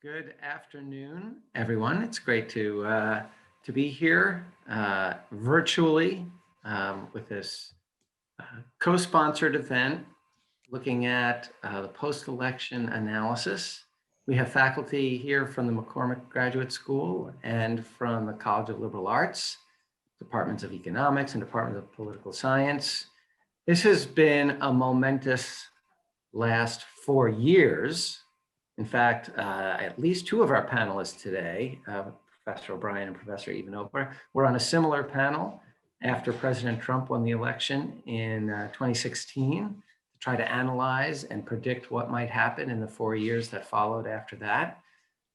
Good afternoon, everyone. It's great to be here virtually with this co-sponsored event looking at the post-election analysis. We have faculty here from the McCormack Graduate School and from the College of Liberal Arts, Departments of Economics and Department of Political Science. This has been a momentous last 4 years. In fact, at least two of our panelists today, Professor O'Brien and Professor Ivanova, were on a similar panel after President Trump won the election in 2016 to try to analyze and predict what might happen in the 4 years that followed after that.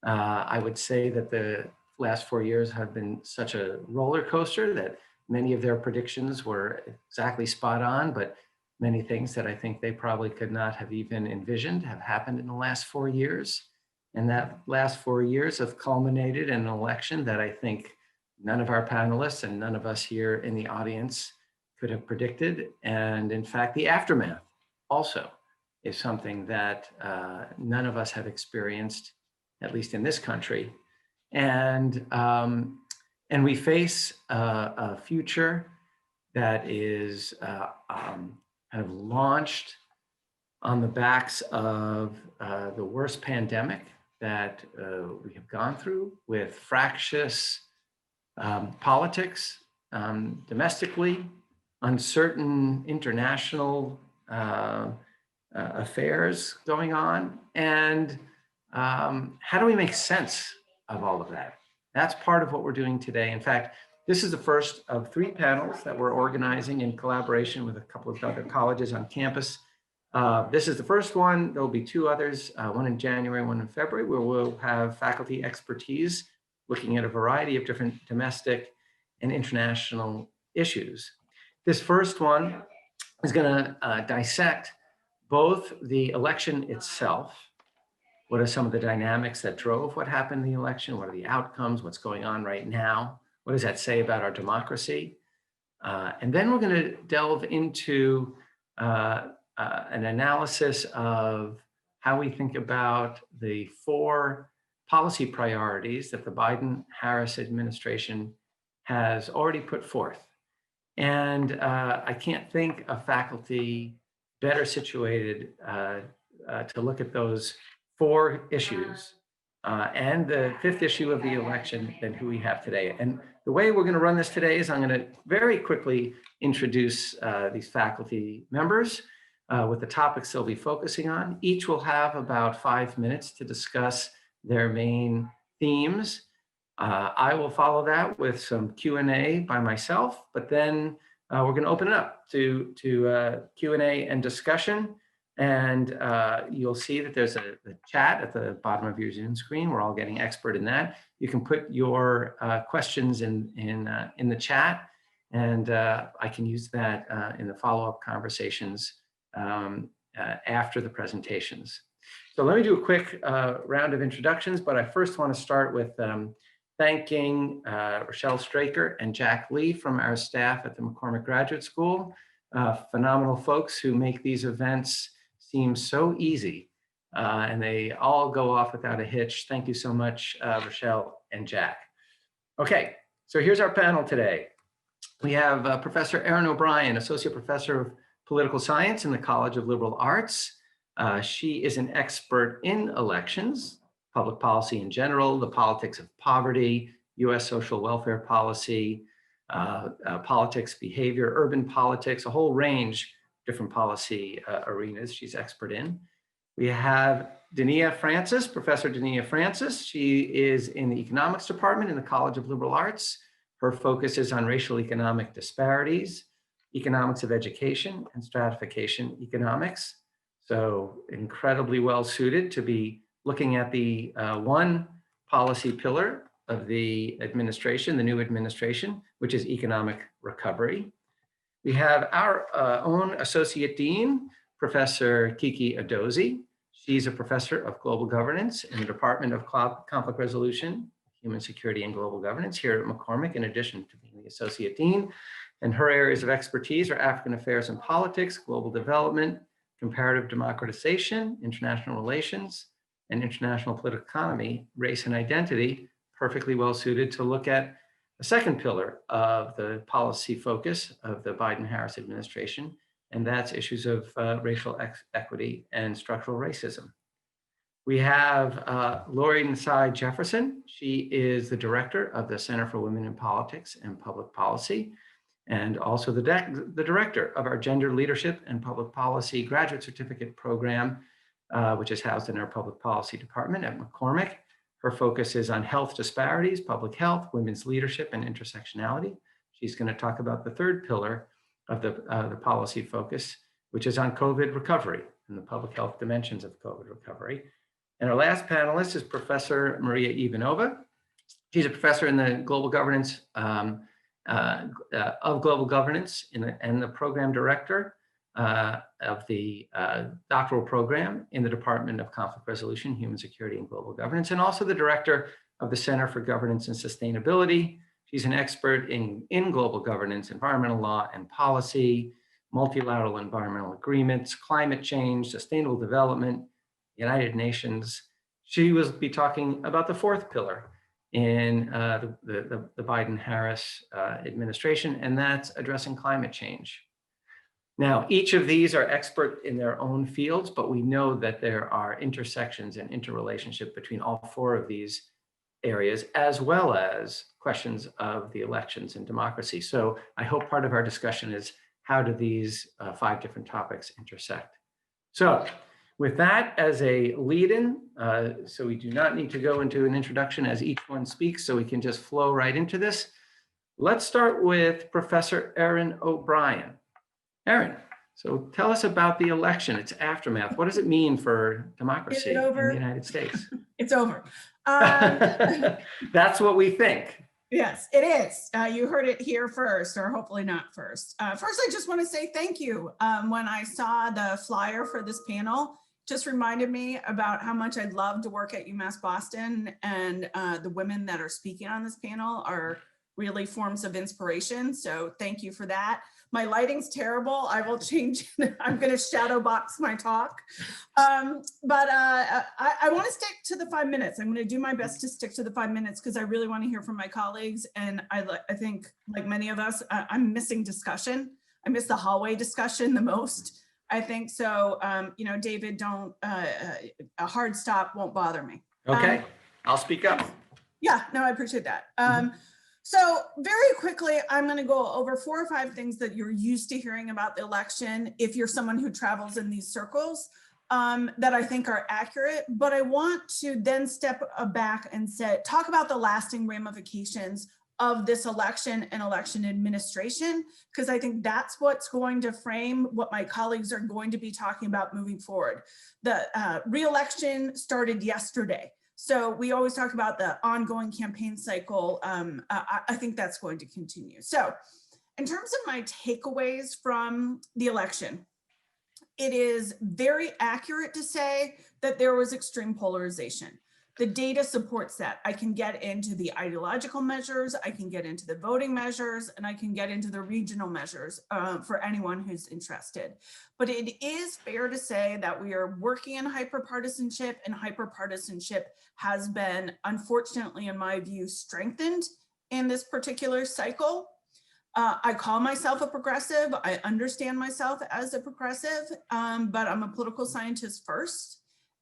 I would say that the last 4 years have been such a roller coaster that many of their predictions were exactly spot on, but many things that I think they probably could not have even envisioned have happened in the last 4 years. And that last 4 years have culminated in an election that I think none of our panelists and none of us here in the audience could have predicted. And in fact, the aftermath also is something that none of us have experienced, at least in this country. And we face a future that is kind of launched on the backs of the worst pandemic that we have gone through, with fractious politics domestically, uncertain international affairs going on. And how do we make sense of all of that? That's part of what we're doing today. In fact, this is the first of 3 panels that we're organizing in collaboration with a couple of other colleges on campus. This is the first one. There'll be 2 others, one in January, one in February, where we'll have faculty expertise looking at a variety of different domestic and international issues. This first one is going to dissect both the election itself. What are some of the dynamics that drove what happened in the election? What are the outcomes? What's going on right now? What does that say about our democracy? And then we're going to delve into an analysis of how we think about the 4 policy priorities that the Biden-Harris administration has already put forth. And I can't think of faculty better situated to look at those 4 issues and the 5th issue of the election than who we have today. And the way we're going to run this today is I'm going to very quickly introduce these faculty members with the topics they'll be focusing on. Each will have about 5 minutes to discuss their main themes. I will follow that with some Q&A by myself, but then we're going to open it up to Q&A and discussion. And you'll see that there's a chat at the bottom of your Zoom screen. We're all getting expert in that. You can put your questions in the chat, and I can use that in the follow-up conversations after the presentations. So let me do a quick round of introductions, but I first want to start with thanking Rochelle Straker and Jack Lee from our staff at the McCormack Graduate School, phenomenal folks who make these events seem so easy, and they all go off without a hitch. Thank you so much, Rochelle and Jack. Okay, so here's our panel today. We have Professor Erin O'Brien, Associate Professor of Political Science in the College of Liberal Arts. She is an expert in elections, public policy in general, the politics of poverty, US social welfare policy, politics, behavior, urban politics, a whole range different policy arenas she's expert in. We have Dania Francis, Professor Dania Francis. She is in the economics department in the College of Liberal Arts. Her focus is on racial economic disparities, economics of education, and stratification economics. So incredibly well suited to be looking at the one policy pillar of the administration, the new administration, which is economic recovery. We have our own Associate Dean, Professor Kiki Adozi. She's a professor of global governance in the Department of Conflict Resolution, Human Security and Global Governance here at McCormack, in addition to being the Associate Dean. And her areas of expertise are African affairs and politics, global development, comparative democratization, international relations, and international political economy, race and identity, perfectly well suited to look at the second pillar of the policy focus of the Biden-Harris administration, and that's issues of racial equity and structural racism. We have Lori Nasai Jefferson. She is the director of the Center for Women in Politics and Public Policy, and also the director of our Gender Leadership and Public Policy Graduate Certificate Program, which is housed in our Public Policy Department at McCormack. Her focus is on health disparities, public health, women's leadership, and intersectionality. She's going to talk about the third pillar of the policy focus, which is on COVID recovery and the public health dimensions of COVID recovery. And our last panelist is Professor Maria Ivanova. She's a professor in the global governance and the program director of the doctoral program in the Department of Conflict Resolution, Human Security, and Global Governance, and also the director of the Center for Governance and Sustainability. She's an expert in global governance, environmental law and policy, multilateral environmental agreements, climate change, sustainable development, United Nations. She will be talking about the fourth pillar in the Biden-Harris administration, and that's addressing climate change. Now, each of these are expert in their own fields, but we know that there are intersections and interrelationship between all four of these areas, as well as questions of the elections and democracy. So I hope part of our discussion is how do these five different topics intersect? So with that as a lead-in, so we do not need to go into an introduction as each one speaks, so we can just flow right into this. Let's start with Professor Erin O'Brien. Erin, so tell us about the election, its aftermath. What does it mean for democracy in the United States? It's over. That's what we think. Yes, it is. You heard it here first, or hopefully not first. First, I just want to say thank you. When I saw the flyer for this panel, just reminded me about how much I'd love to work at UMass Boston, and the women that are speaking on this panel are really forms of inspiration. So thank you for that. My lighting's terrible. I will change. I'm going to shadow box my talk. I want to stick to the 5 minutes. I'm going to do my best to stick to the 5 minutes because I really want to hear from my colleagues. And I think, like many of us, I'm missing discussion. I miss the hallway discussion the most, I think. So, you know, David, don't, a hard stop won't bother me. Okay, I'll speak up. Yeah, no, I appreciate that. So very quickly, I'm going to go over 4 or 5 things that you're used to hearing about the election if you're someone who travels in these circles that I think are accurate. But I want to then step back and talk about the lasting ramifications of this election and election administration, because I think that's what's going to frame what my colleagues are going to be talking about moving forward. The re-election started yesterday. So we always talk about the ongoing campaign cycle. I think that's going to continue. So in terms of my takeaways from the election, it is very accurate to say that there was extreme polarization. The data supports that. I can get into the ideological measures, I can get into the voting measures, and I can get into the regional measures for anyone who's interested. But it is fair to say that we are working in hyperpartisanship, and hyperpartisanship has been, unfortunately, in my view, strengthened in this particular cycle. I call myself a progressive. I understand myself as a progressive, but I'm a political scientist first.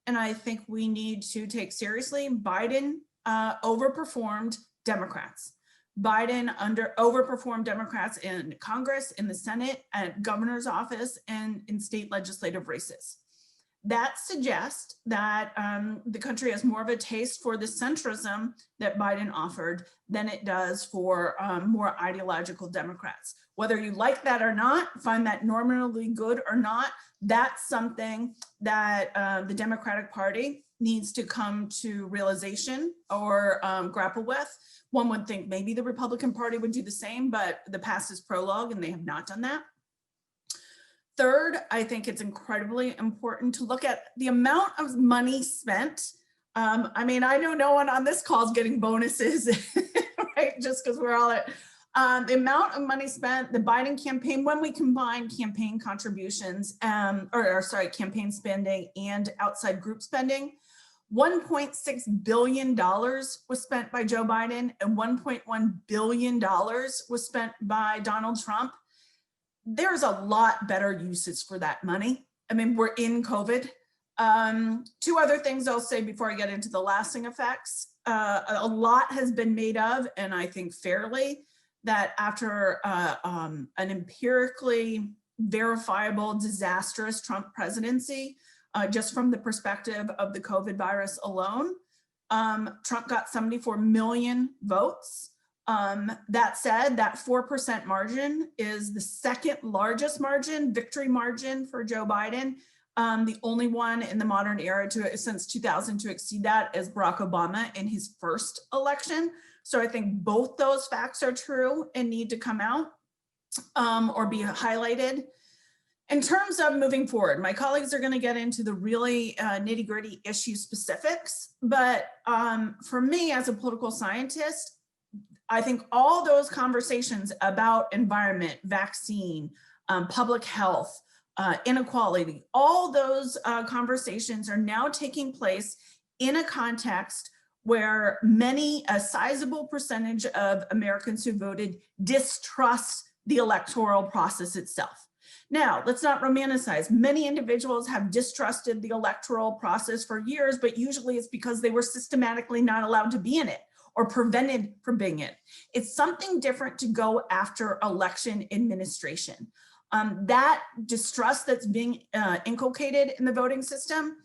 And I think we need to take seriously Biden overperformed Democrats. Biden overperformed Democrats in Congress, in the Senate, at governor's office, and in state legislative races. That suggests that the country has more of a taste for the centrism that Biden offered than it does for more ideological Democrats. Whether you like that or not, find that normally good or not, that's something that the Democratic Party needs to come to realization or grapple with. One would think maybe the Republican Party would do the same, but the past is prologue and they have not done that. Third, I think it's incredibly important to look at the amount of money spent. I mean, I know no one on this call is getting bonuses, right? Just because we're all at the amount of money spent, the Biden campaign, when we combine campaign contributions, campaign spending and outside group spending, $1.6 billion was spent by Joe Biden and $1.1 billion was spent by Donald Trump. There's a lot better uses for that money. I mean, we're in COVID. Two other things I'll say before I get into the lasting effects. A lot has been made of, and I think fairly, that after an empirically verifiable disastrous Trump presidency, just from the perspective of the COVID virus alone, Trump got 74 million votes. That said, that 4% margin is the second largest margin, victory margin for Joe Biden. The only one in the modern era since 2000 to exceed that is Barack Obama in his first election. So I think both those facts are true and need to come out or be highlighted. In terms of moving forward, my colleagues are going to get into the really nitty-gritty issue specifics, but for me as a political scientist, I think all those conversations about environment, vaccine, public health, inequality, all those conversations are now taking place in a context where a sizable percentage of Americans who voted distrust the electoral process itself. Now, let's not romanticize. Many individuals have distrusted the electoral process for years, but usually it's because they were systematically not allowed to be in it or prevented from being in. It's something different to go after election administration. That distrust that's being inculcated in the voting system,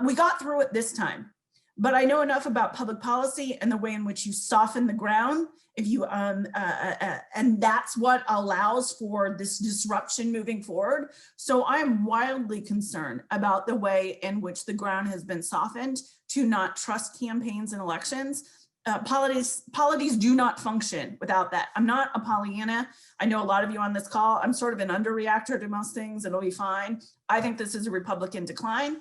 we got through it this time. But I know enough about public policy and the way in which you soften the ground, if you and that's what allows for this disruption moving forward. So I'm wildly concerned about the way in which the ground has been softened to not trust campaigns and elections. Polities do not function without that. I'm not a Pollyanna. I know a lot of you on this call. I'm sort of an underreactor to most things. It'll be fine. I think this is a Republican decline.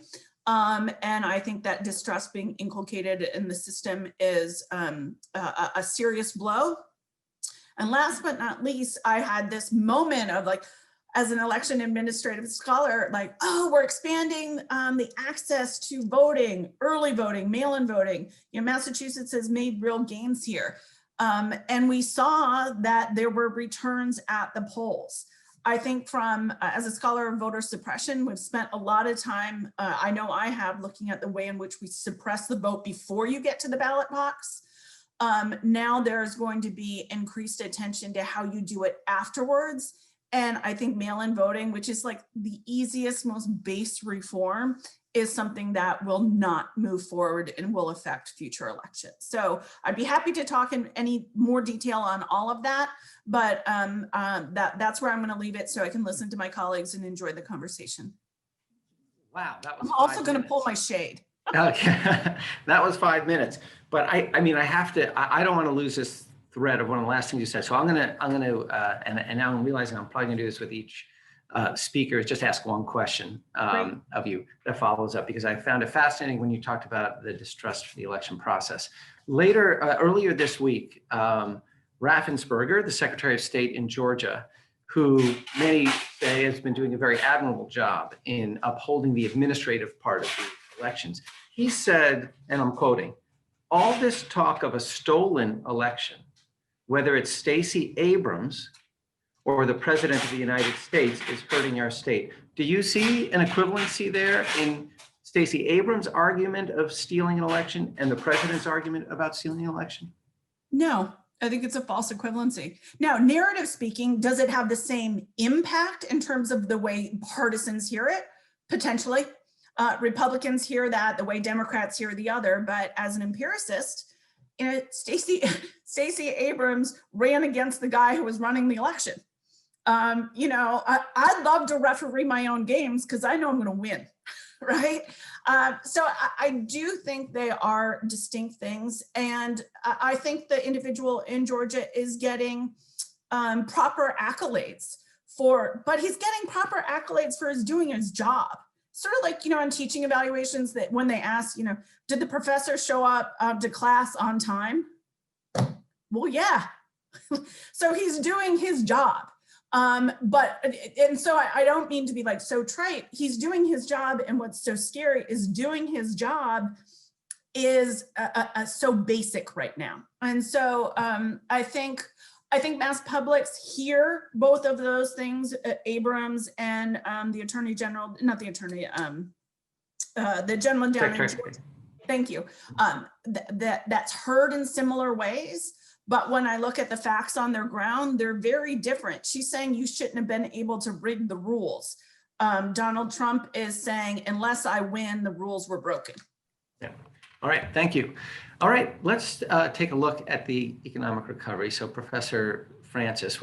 And I think that distrust being inculcated in the system is a serious blow. And last but not least, I had this moment of like, as an election administrative scholar, like, oh, we're expanding the access to voting, early voting, mail-in voting. You know, Massachusetts has made real gains here. And we saw that there were returns at the polls. I think from, as a scholar of voter suppression, we've spent a lot of time, I know I have, looking at the way in which we suppress the vote before you get to the ballot box. Now there's going to be increased attention to how you do it afterwards. And I think mail-in voting, which is like the easiest, most base reform, is something that will not move forward and will affect future elections. So I'd be happy to talk in any more detail on all of that, but that's where I'm going to leave it so I can listen to my colleagues and enjoy the conversation. Wow, that was I'm also going to pull my shade. Okay, that was 5 minutes. But I mean, I don't want to lose this thread of one of the last things you said. So I'm gonna, and now I'm realizing I'm probably gonna do this with each speaker, is just ask one question of you that follows up, because I found it fascinating when you talked about the distrust for the election process. Earlier this week, Raffensperger, the Secretary of State in Georgia, who many say has been doing a very admirable job in upholding the administrative part of the elections, he said, and I'm quoting, "All this talk of a stolen election, whether it's Stacey Abrams or the President of the United States, is hurting our state." Do you see an equivalency there in Stacey Abrams' argument of stealing an election and the President's argument about stealing an election? No, I think it's a false equivalency. Now, narrative speaking, does it have the same impact in terms of the way partisans hear it? Potentially. Republicans hear that the way Democrats hear the other, but as an empiricist, you know, Stacey Abrams ran against the guy who was running the election. You know, I'd love to referee my own games because I know I'm going to win, right? So I do think they are distinct things. And I think the individual in Georgia is getting proper accolades but he's getting proper accolades for doing his job. Sort of like, you know, in teaching evaluations that when they ask, you know, did the professor show up to class on time? Well, yeah. So he's doing his job. And so I don't mean to be like so trite. He's doing his job, and what's so scary is doing his job is so basic right now. And so I think mass publics hear both of those things, Abrams and the Attorney General, not the attorney, the gentleman down in Georgia. Thank you. That's heard in similar ways. But when I look at the facts on their ground, they're very different. She's saying you shouldn't have been able to rig the rules. Donald Trump is saying, unless I win, the rules were broken. Yeah. All right. Thank you. All right. Let's take a look at the economic recovery. So Professor Francis,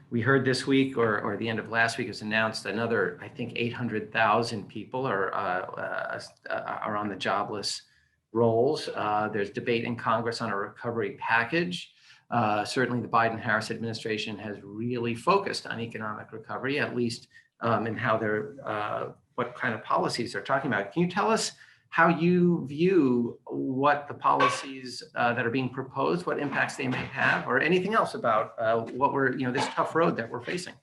we heard this week or the end of last week, it was announced another, I think, 800,000 people are on the jobless rolls. There's debate in Congress on a recovery package. Certainly the Biden-Harris administration has really focused on economic recovery, at least in how what kind of policies they're talking about. Can you tell us how you view what the policies that are being proposed, what impacts they may have, or anything else about what this tough road that we're facing?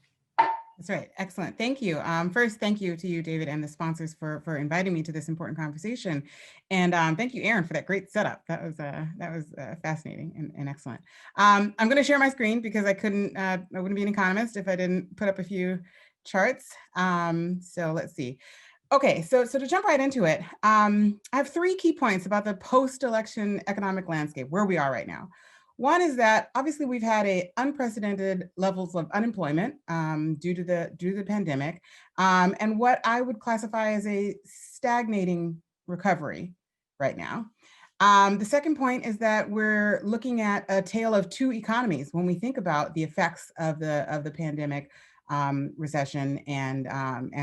That's right. Excellent. Thank you. First, thank you to you, David, and the sponsors for inviting me to this important conversation. And thank you, Aaron, for that great setup. That was fascinating and excellent. I'm going to share my screen because I wouldn't be an economist if I didn't put up a few charts. So let's see. Okay, so to jump right into it, I have 3 key points about the post-election economic landscape, where we are right now. One is that obviously we've had unprecedented levels of unemployment due to the pandemic, and what I would classify as a stagnating recovery right now. The second point is that we're looking at a tale of 2 economies when we think about the effects of the pandemic recession and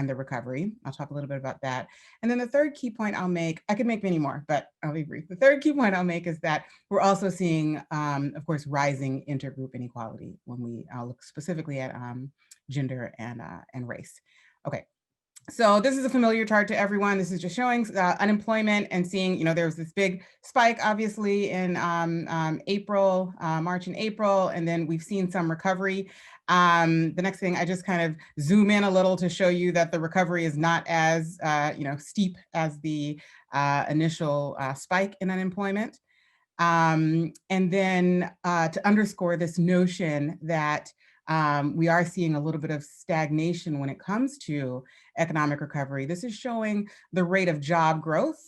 the recovery. I'll talk a little bit about that. And then the third key point I'll make, I could make many more, but I'll be brief. The third key point I'll make is that we're also seeing, of course, rising intergroup inequality when we look specifically at gender and race. Okay. So this is a familiar chart to everyone. This is just showing unemployment and seeing, there was this big spike, obviously, in March and April, and then we've seen some recovery. The next thing, I just kind of zoom in a little to show you that the recovery is not as steep as the initial spike in unemployment. And then to underscore this notion that we are seeing a little bit of stagnation when it comes to economic recovery. This is showing the rate of job growth.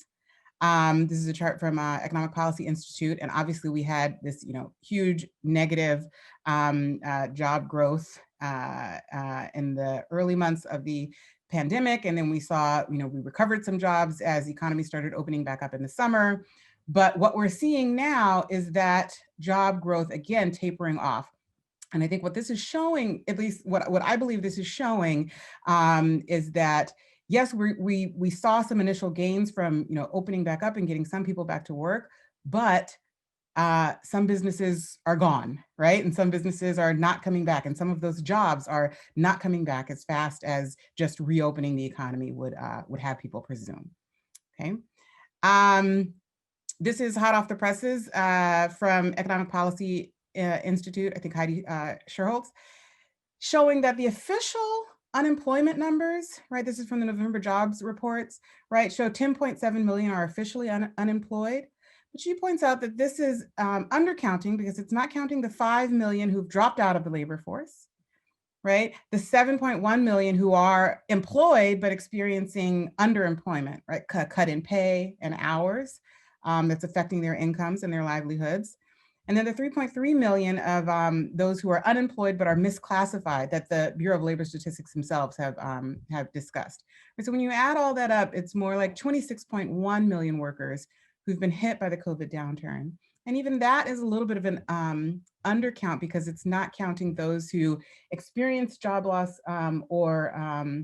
This is a chart from Economic Policy Institute, and obviously we had this, huge negative job growth in the early months of the pandemic, and then we saw, we recovered some jobs as the economy started opening back up in the summer. But what we're seeing now is that job growth again tapering off. And I think what this is showing, at least what I believe this is showing, is that yes, we saw some initial gains from opening back up and getting some people back to work, but some businesses are gone, right? And some businesses are not coming back, and some of those jobs are not coming back as fast as just reopening the economy would have people presume. Okay. This is hot off the presses from Economic Policy Institute, I think Heidi Sherholtz, showing that the official unemployment numbers, right, this is from the November jobs reports, right, show 10.7 million are officially unemployed. But she points out that this is undercounting because it's not counting the 5 million who've dropped out of the labor force, right? The 7.1 million who are employed but experiencing underemployment, right? Cut in pay and hours that's affecting their incomes and their livelihoods. And then the 3.3 million of those who are unemployed but are misclassified that the Bureau of Labor Statistics themselves have discussed. And so when you add all that up, it's more like 26.1 million workers who've been hit by the COVID downturn. And even that is a little bit of an undercount because it's not counting those who experienced job loss or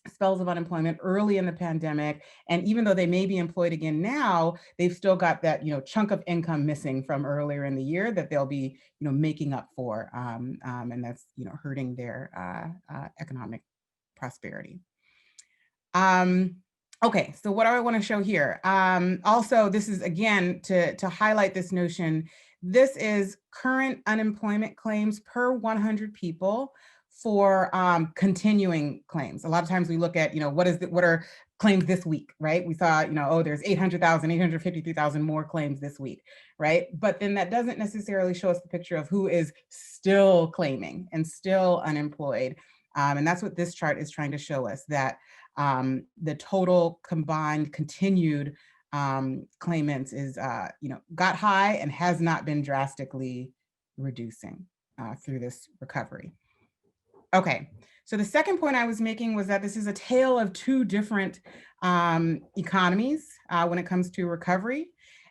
spells of unemployment early in the pandemic. And even though they may be employed again now, they've still got that chunk of income missing from earlier in the year that they'll be making up for. And that's hurting their economic prosperity. Okay, so what do I want to show here? Also, this is again to highlight this notion. This is current unemployment claims per 100 people for continuing claims. A lot of times we look at, what are claims this week, right? We saw, oh, there's 800,000, 853,000 more claims this week, right? But then that doesn't necessarily show us the picture of who is still claiming and still unemployed. And that's what this chart is trying to show us, that the total combined continued claimants is, got high and has not been drastically reducing through this recovery. Okay, so the second point I was making was that this is a tale of two different economies when it comes to recovery.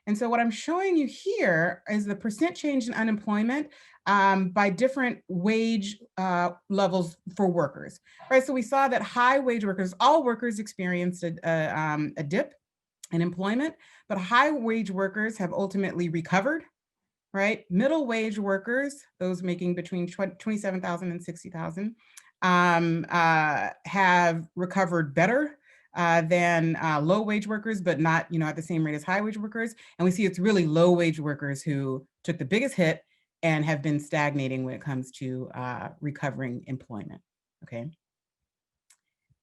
And so what I'm showing you here is the percent change in unemployment by different wage levels for workers, right? So we saw that high wage workers, all workers experienced a dip in employment, but high wage workers have ultimately recovered, right? Middle wage workers, those making between 27,000 and 60,000, have recovered better than low wage workers, but not, at the same rate as high wage workers. And we see it's really low wage workers who took the biggest hit and have been stagnating when it comes to recovering employment, okay?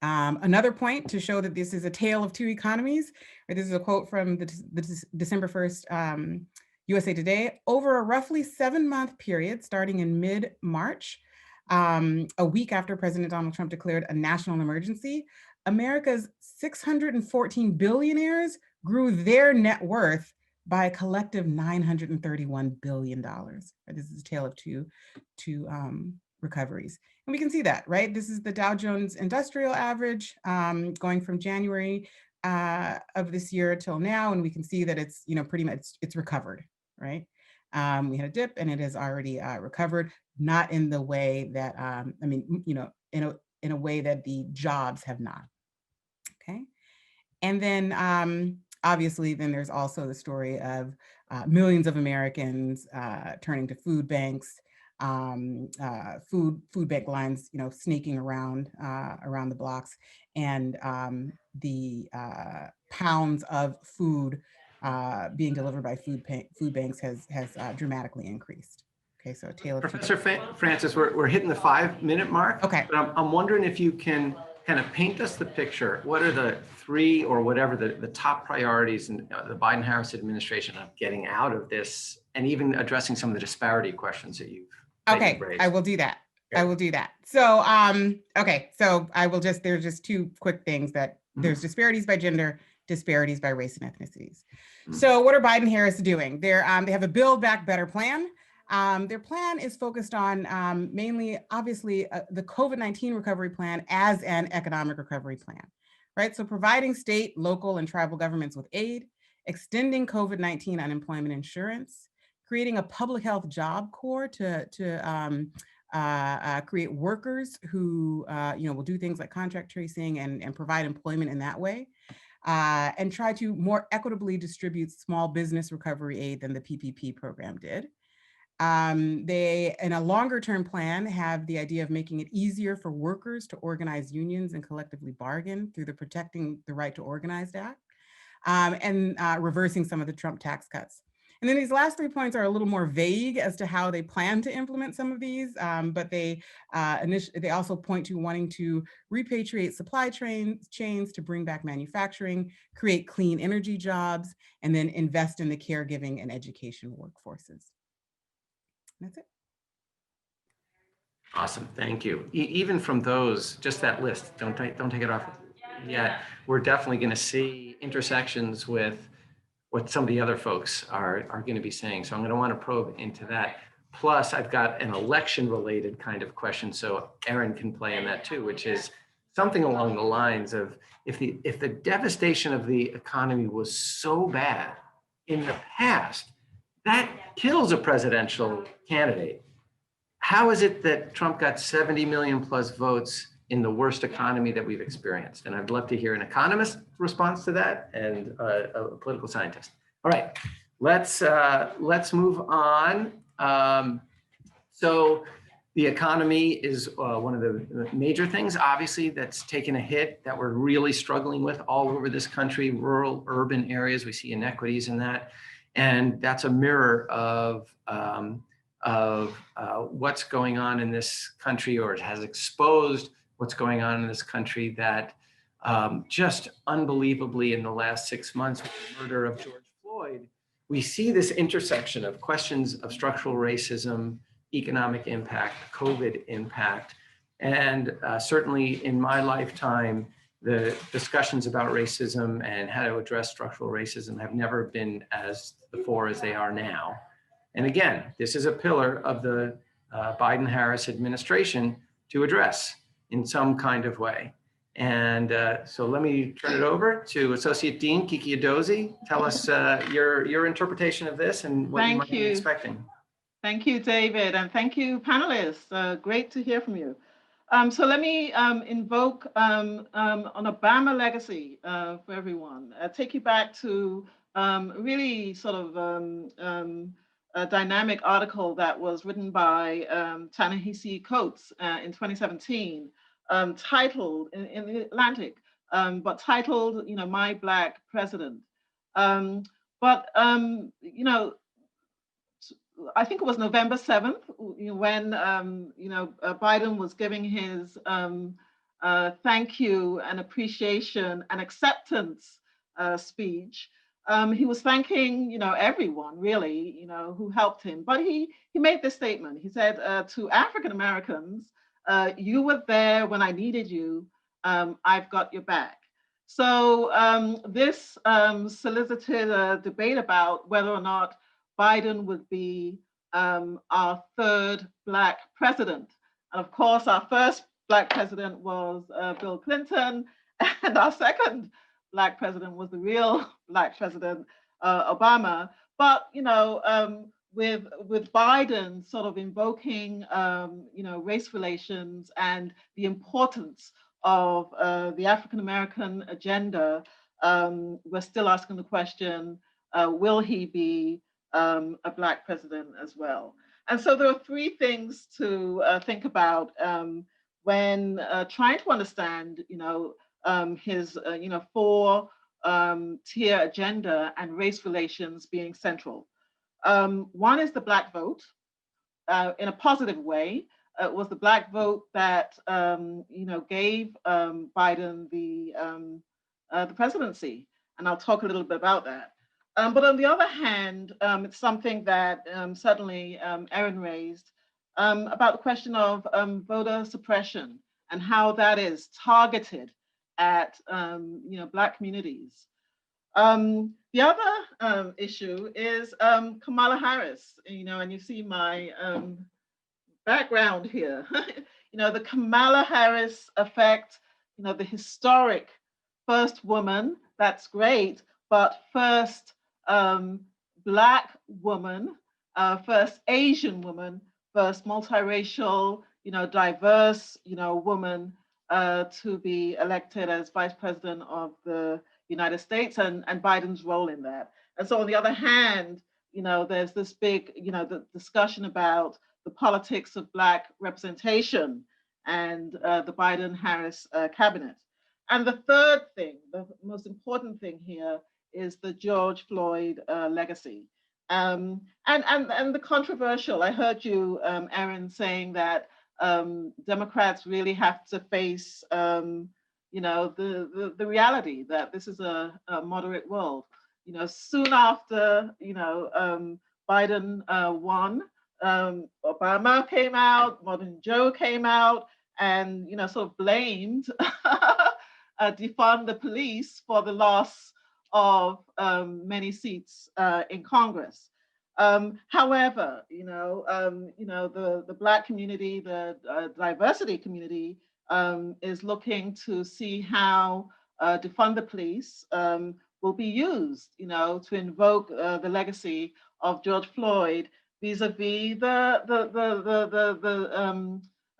Another point to show that this is a tale of two economies, right? This is a quote from the December 1st USA Today. Over a roughly 7-month period, starting in mid-March, a week after President Donald Trump declared a national emergency, America's 614 billionaires grew their net worth by a collective $931 billion. This is a tale of two recoveries. And we can see that, right? This is the Dow Jones Industrial Average going from January of this year till now. And we can see that it's, pretty much it's recovered, right? We had a dip and it has already recovered, not in the way that, in a way that the jobs have not, okay? And then obviously, then there's also the story of millions of Americans turning to food banks, food bank lines, snaking around the blocks, and the pounds of food being delivered by food banks has dramatically increased. Okay, so Taylor. Professor Francis, we're hitting the 5-minute mark. Okay. But I'm wondering if you can kind of paint us the picture. What are the 3 or whatever the top priorities in the Biden-Harris administration of getting out of this, and even addressing some of the disparity questions that you've raised? I will do that. Okay. I will do that. So, okay, so there's just 2 quick things that there's disparities by gender, disparities by race and ethnicities. So what are Biden-Harris doing? They have a Build Back Better plan. Their plan is focused on mainly, obviously, the COVID-19 recovery plan as an economic recovery plan, right? So providing state, local, and tribal governments with aid, extending COVID-19 unemployment insurance, creating a public health job corps to create workers who will do things like contact tracing and provide employment in that way, and try to more equitably distribute small business recovery aid than the PPP program did. They, in a longer term plan, have the idea of making it easier for workers to organize unions and collectively bargain through the Protecting the Right to Organize Act, and reversing some of the Trump tax cuts. And then these last 3 points are a little more vague as to how they plan to implement some of these, but they also point to wanting to repatriate supply chains to bring back manufacturing, create clean energy jobs, and then invest in the caregiving and education workforces. That's it. Awesome, thank you. Even from those, just that list, don't take it off yet. We're definitely going to see intersections with what some of the other folks are going to be saying. So I'm going to want to probe into that. Plus, I've got an election-related kind of question, so Erin can play in that too, which is something along the lines of, if the devastation of the economy was so bad in the past, that kills a presidential candidate. How is it that Trump got 70 million plus votes in the worst economy that we've experienced? And I'd love to hear an economist response to that and a political scientist. All right, let's move on. So the economy is one of the major things, obviously, that's taken a hit, that we're really struggling with all over this country, rural, urban areas. We see inequities in that. And that's a mirror of of what's going on in this country, or it has exposed what's going on in this country that just unbelievably in the last 6 months with the murder of George Floyd, we see this intersection of questions of structural racism, economic impact, COVID impact, and certainly in my lifetime, the discussions about racism and how to address structural racism have never been as the fore as they are now. And again, this is a pillar of the Biden-Harris administration to address in some kind of way. And so let me turn it over to Associate Dean Kiki Adozi. Tell us your interpretation of this and what you might be expecting. Thank you, David, and thank you, panelists. Great to hear from you. So let me invoke an Obama legacy for everyone. Take you back to really sort of a dynamic article that was written by Ta-Nehisi Coates in 2017, titled in the Atlantic, but titled, My Black President. I think it was November 7th when Biden was giving his thank you and appreciation and acceptance speech. He was thanking everyone really who helped him, but he made this statement. He said to African Americans, "You were there when I needed you. I've got your back." So this solicited a debate about whether or not Biden would be our third Black president. And of course, our first Black president was Bill Clinton, and our second Black president was the real Black president, Obama. But, with Biden sort of invoking, race relations and the importance of the African-American agenda, we're still asking the question, will he be a Black president as well? And so there are three things to think about when trying to understand, his, four-tier agenda and race relations being central. One is the Black vote. In a positive way, it was the Black vote that, gave Biden the presidency. And I'll talk a little bit about that. But on the other hand, it's something that certainly Erin raised about the question of voter suppression and how that is targeted at Black communities. The other issue is Kamala Harris, and you see my background here. The Kamala Harris effect, the historic first woman, that's great, but first Black woman, first Asian woman, first multiracial, diverse, woman to be elected as Vice President of the United States, and Biden's role in that. And so on the other hand, there's this big, the discussion about the politics of Black representation and the Biden-Harris cabinet. And the third thing, the most important thing here, is the George Floyd legacy. And the controversial, I heard you, Erin, saying that Democrats really have to face, the reality that this is a moderate world. Soon after, Biden won, Obama came out, Modern Joe came out, and sort of blamed defund the police for the loss of many seats in Congress. However, the Black community, the diversity community is looking to see how defund the police will be used, to invoke the legacy of George Floyd vis-a-vis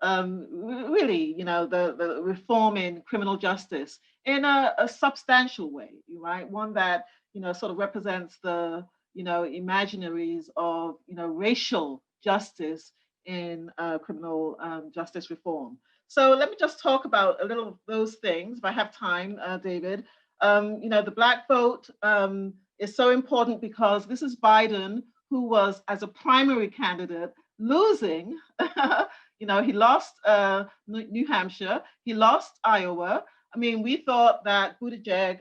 really, the reform in criminal justice in a substantial way, right? One that, sort of represents the, imaginaries of, racial justice in criminal justice reform. So let me just talk about a little of those things, if I have time, David. The Black vote is so important because this is Biden, who was, as a primary candidate, losing, he lost New Hampshire, he lost Iowa. I mean, we thought that Buttigieg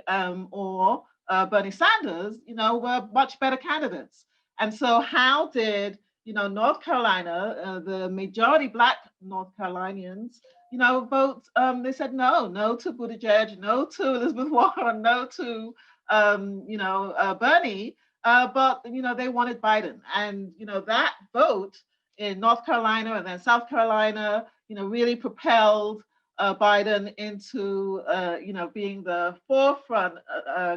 or Bernie Sanders, were much better candidates. And so how did, North Carolina, the majority Black North Carolinians, vote? They said no to Buttigieg, no to Elizabeth Warren, no to, Bernie. But, they wanted Biden. And, that vote in North Carolina and then South Carolina, really propelled Biden into, being the forefront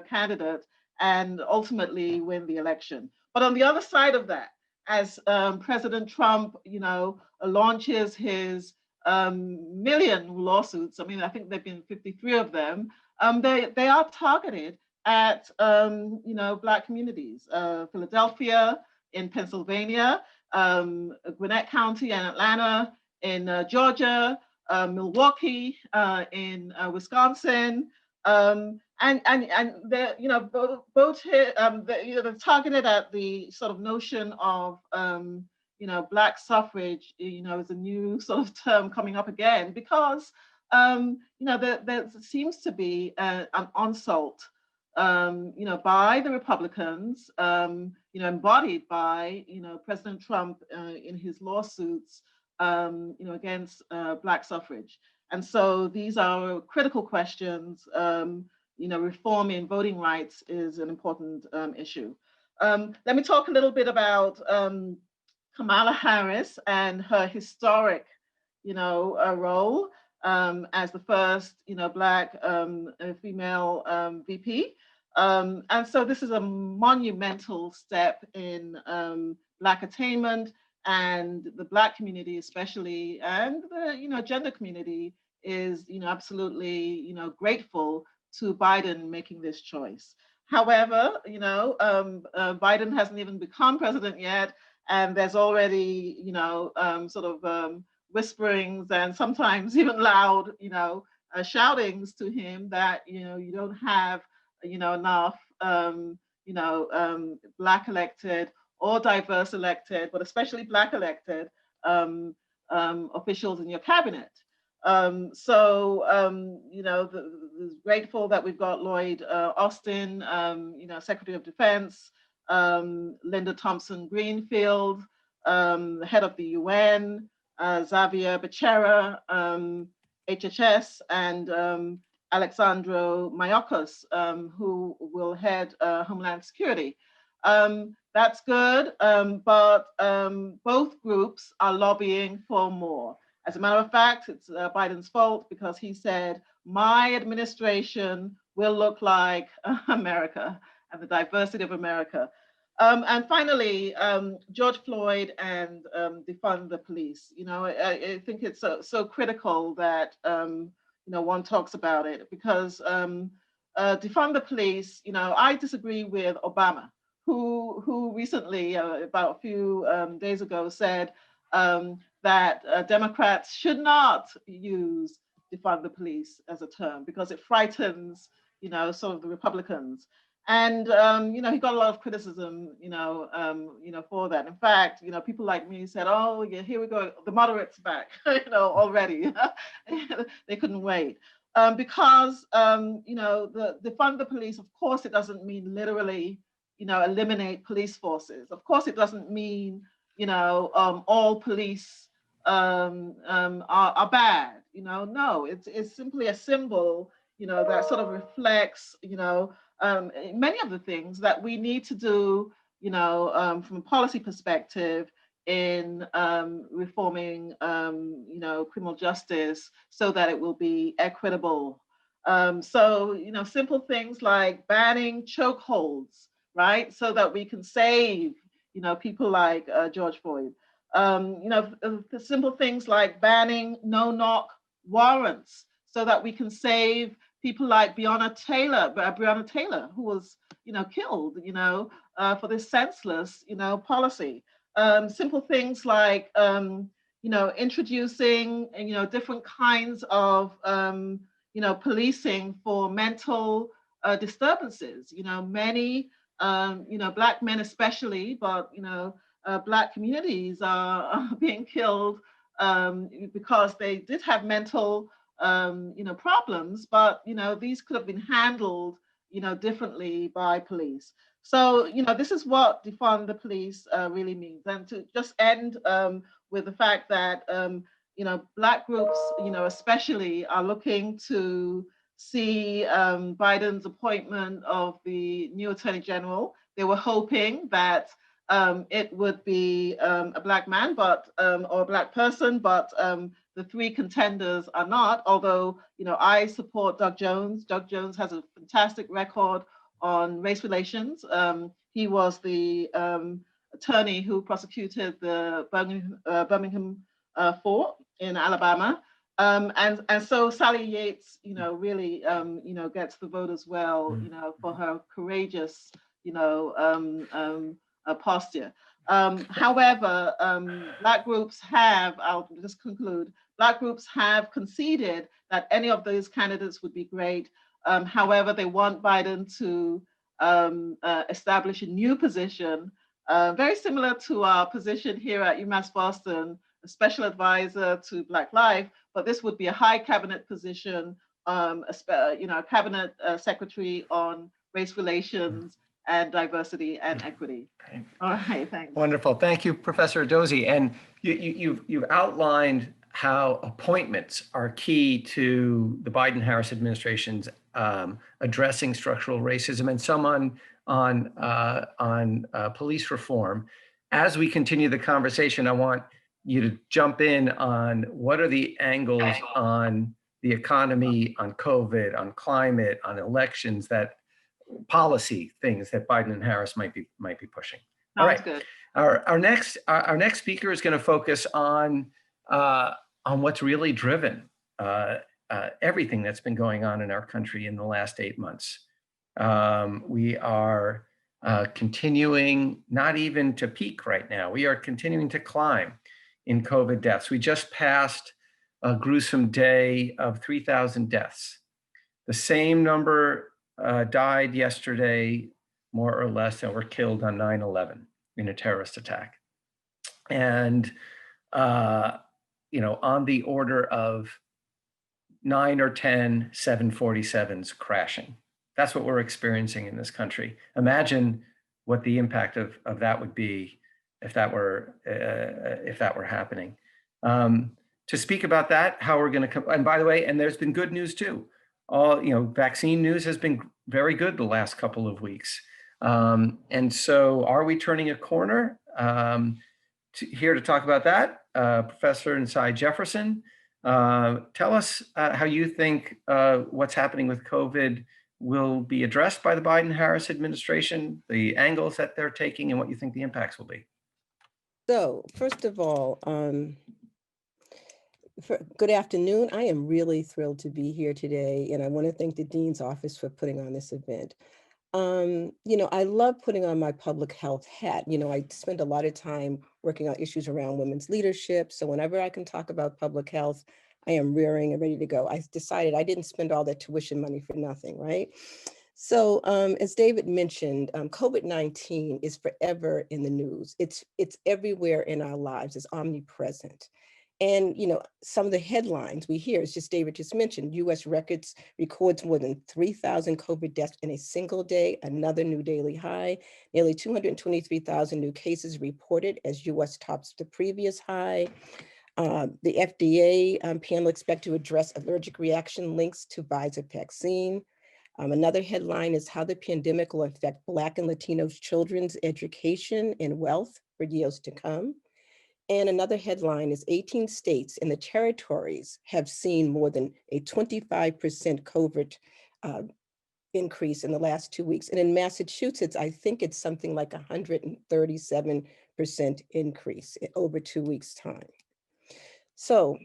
candidate and ultimately win the election. But on the other side of that, as President Trump, launches his million lawsuits, I mean, I think there've been 53 of them, they are targeted at, Black communities, Philadelphia, in Pennsylvania, Gwinnett County and Atlanta, in Georgia, Milwaukee, in Wisconsin, and they're both here, they're targeted at the sort of notion of Black suffrage, is a new sort of term coming up again because there seems to be an onslaught by the Republicans, embodied by, President Trump in his lawsuits, against Black suffrage. And so these are critical questions. Reforming voting rights is an important issue. Let me talk a little bit about Kamala Harris and her historic, role as the first, Black female VP. And so this is a monumental step in Black attainment, and the Black community especially, and the gender community is absolutely grateful to Biden making this choice. However, Biden hasn't even become president yet, and there's already whisperings and sometimes even loud shoutings to him that you don't have enough Black elected or diverse elected, but especially Black elected officials in your cabinet. Grateful that we've got Lloyd Austin, Secretary of Defense, Linda Thompson Greenfield, head of the UN, Xavier Becerra, HHS, and Alexandro Mayorkas, who will head Homeland Security. That's good, but both groups are lobbying for more. As a matter of fact, it's Biden's fault because he said, my administration will look like America and the diversity of America. And finally, George Floyd and defund the police. I think it's so critical that one talks about it because defund the police. I disagree with Obama, who recently, about a few days ago, said that Democrats should not use defund the police as a term because it frightens, sort of the Republicans. And he got a lot of criticism, for that. In fact, people like me said, "Oh, yeah, here we go, the moderates back," already. They couldn't wait because the defund the police. Of course, it doesn't mean literally, eliminate police forces. Of course, it doesn't mean all police are bad. No, it's simply a symbol, that sort of reflects, many of the things that we need to do, from a policy perspective in reforming, criminal justice so that it will be equitable. Simple things like banning chokeholds, right? So that we can save, people like George Floyd. The simple things like banning no-knock warrants so that we can save people like Breonna Taylor, who was, killed, for this senseless, policy. Simple things like, introducing, different kinds of, policing for mental disturbances. Many, Black men especially, but Black communities are being killed because they did have mental, problems, but, these could have been handled, differently by police. So, this is what defund the police really means. And to just end with the fact that, Black groups, especially are looking to see Biden's appointment of the new Attorney General. They were hoping that it would be a Black man, but or a Black person, but the three contenders are not. Although I support Doug Jones. Doug Jones has a fantastic record on race relations. He was the attorney who prosecuted the Birmingham fort in Alabama. And so Sally Yates, really, gets the vote as well, for her courageous, posture. However, Black groups have, I'll just conclude, Black groups have conceded that any of those candidates would be great. However, they want Biden to establish a new position, very similar to our position here at UMass Boston, a special advisor to Black Life, but this would be a high cabinet position, a cabinet secretary on race relations and diversity and equity. Okay. All right, thanks. Wonderful. Thank you, Professor Dozy. And you've outlined how appointments are key to the Biden-Harris administration's addressing structural racism, and some on police reform. As we continue the conversation, I want you to jump in on what are the angles on the economy, on COVID, on climate, on elections, that policy things that Biden and Harris might be pushing. All right. Good. Our next speaker is going to focus on what's really driven everything that's been going on in our country in the last 8 months. We are continuing not even to peak right now. We are continuing to climb in COVID deaths. We just passed a gruesome day of 3,000 deaths. The same number died yesterday, more or less, that were killed on 9/11 in a terrorist attack. And, on the order of 9 or 10 747s crashing. That's what we're experiencing in this country. Imagine what the impact of that would be if that were happening. To speak about that, how we're going to, and by the way, and there's been good news too. Vaccine news has been very good the last couple of weeks. And so are we turning a corner? Here to talk about that, Professor Nsai Jefferson, tell us how you think what's happening with COVID will be addressed by the Biden-Harris administration, the angles that they're taking, and what you think the impacts will be. So first of all, good afternoon. I am really thrilled to be here today, and I want to thank the Dean's Office for putting on this event. I love putting on my public health hat. I spend a lot of time working on issues around women's leadership. So whenever I can talk about public health, I am rearing and ready to go. I decided I didn't spend all that tuition money for nothing, right? So as David mentioned, COVID-19 is forever in the news. It's everywhere in our lives. It's omnipresent. And, some of the headlines we hear, as David just mentioned, U.S. records more than 3,000 COVID deaths in a single day, another new daily high, nearly 223,000 new cases reported as U.S. tops the previous high. The FDA panel expect to address allergic reaction links to Pfizer vaccine. Another headline is how the pandemic will affect Black and Latino children's education and wealth for years to come. And another headline is 18 states and the territories have seen more than a 25% COVID increase in the last 2 weeks. And in Massachusetts, I think it's something like 137% increase in over 2 weeks' time. So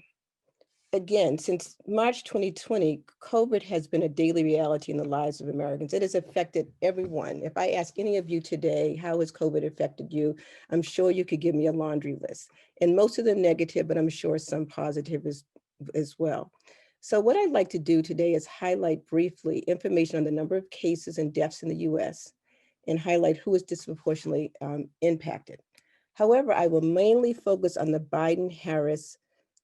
again, since March 2020, COVID has been a daily reality in the lives of Americans. It has affected everyone. If I ask any of you today, how has COVID affected you? I'm sure you could give me a laundry list. And most of them negative, but I'm sure some positive as well. So what I'd like to do today is highlight briefly information on the number of cases and deaths in the US and highlight who is disproportionately impacted. However, I will mainly focus on the Biden-Harris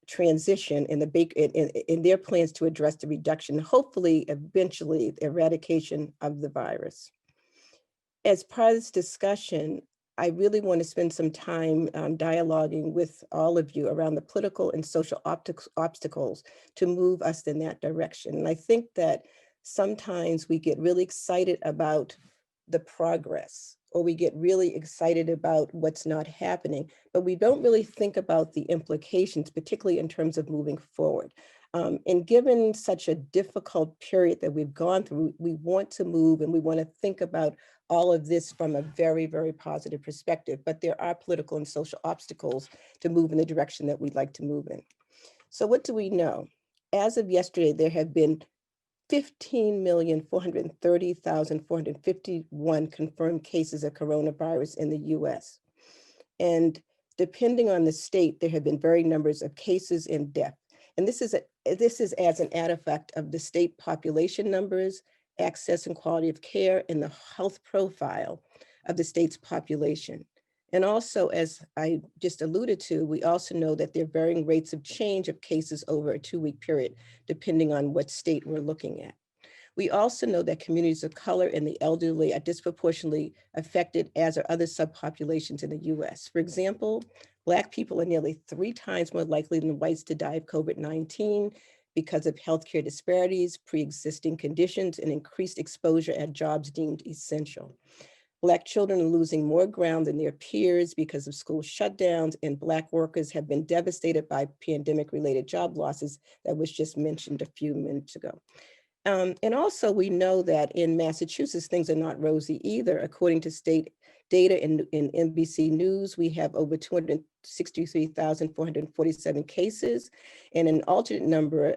transition and in their plans to address the reduction, hopefully, eventually, the eradication of the virus. As part of this discussion, I really want to spend some time dialoguing with all of you around the political and social obstacles to move us in that direction. And I think that sometimes we get really excited about the progress, or we get really excited about what's not happening, but we don't really think about the implications, particularly in terms of moving forward. And given such a difficult period that we've gone through, we want to move and we want to think about all of this from a very, very positive perspective, but there are political and social obstacles to move in the direction that we'd like to move in. So what do we know? As of yesterday, there have been 15,430,451 confirmed cases of coronavirus in the US. And depending on the state, there have been varying numbers of cases and deaths. And this is as an add effect of the state population numbers, access and quality of care, and the health profile of the state's population. And also, as I just alluded to, we also know that there are varying rates of change of cases over a 2-week period, depending on what state we're looking at. We also know that communities of color and the elderly are disproportionately affected, as are other subpopulations in the US. For example, Black people are nearly 3 times more likely than whites to die of COVID-19 because of healthcare disparities, pre-existing conditions, and increased exposure at jobs deemed essential. Black children are losing more ground than their peers because of school shutdowns, and Black workers have been devastated by pandemic-related job losses that was just mentioned a few minutes ago. And also, we know that in Massachusetts, things are not rosy either. According to state data in NBC News, we have over 263,447 cases, and an alternate number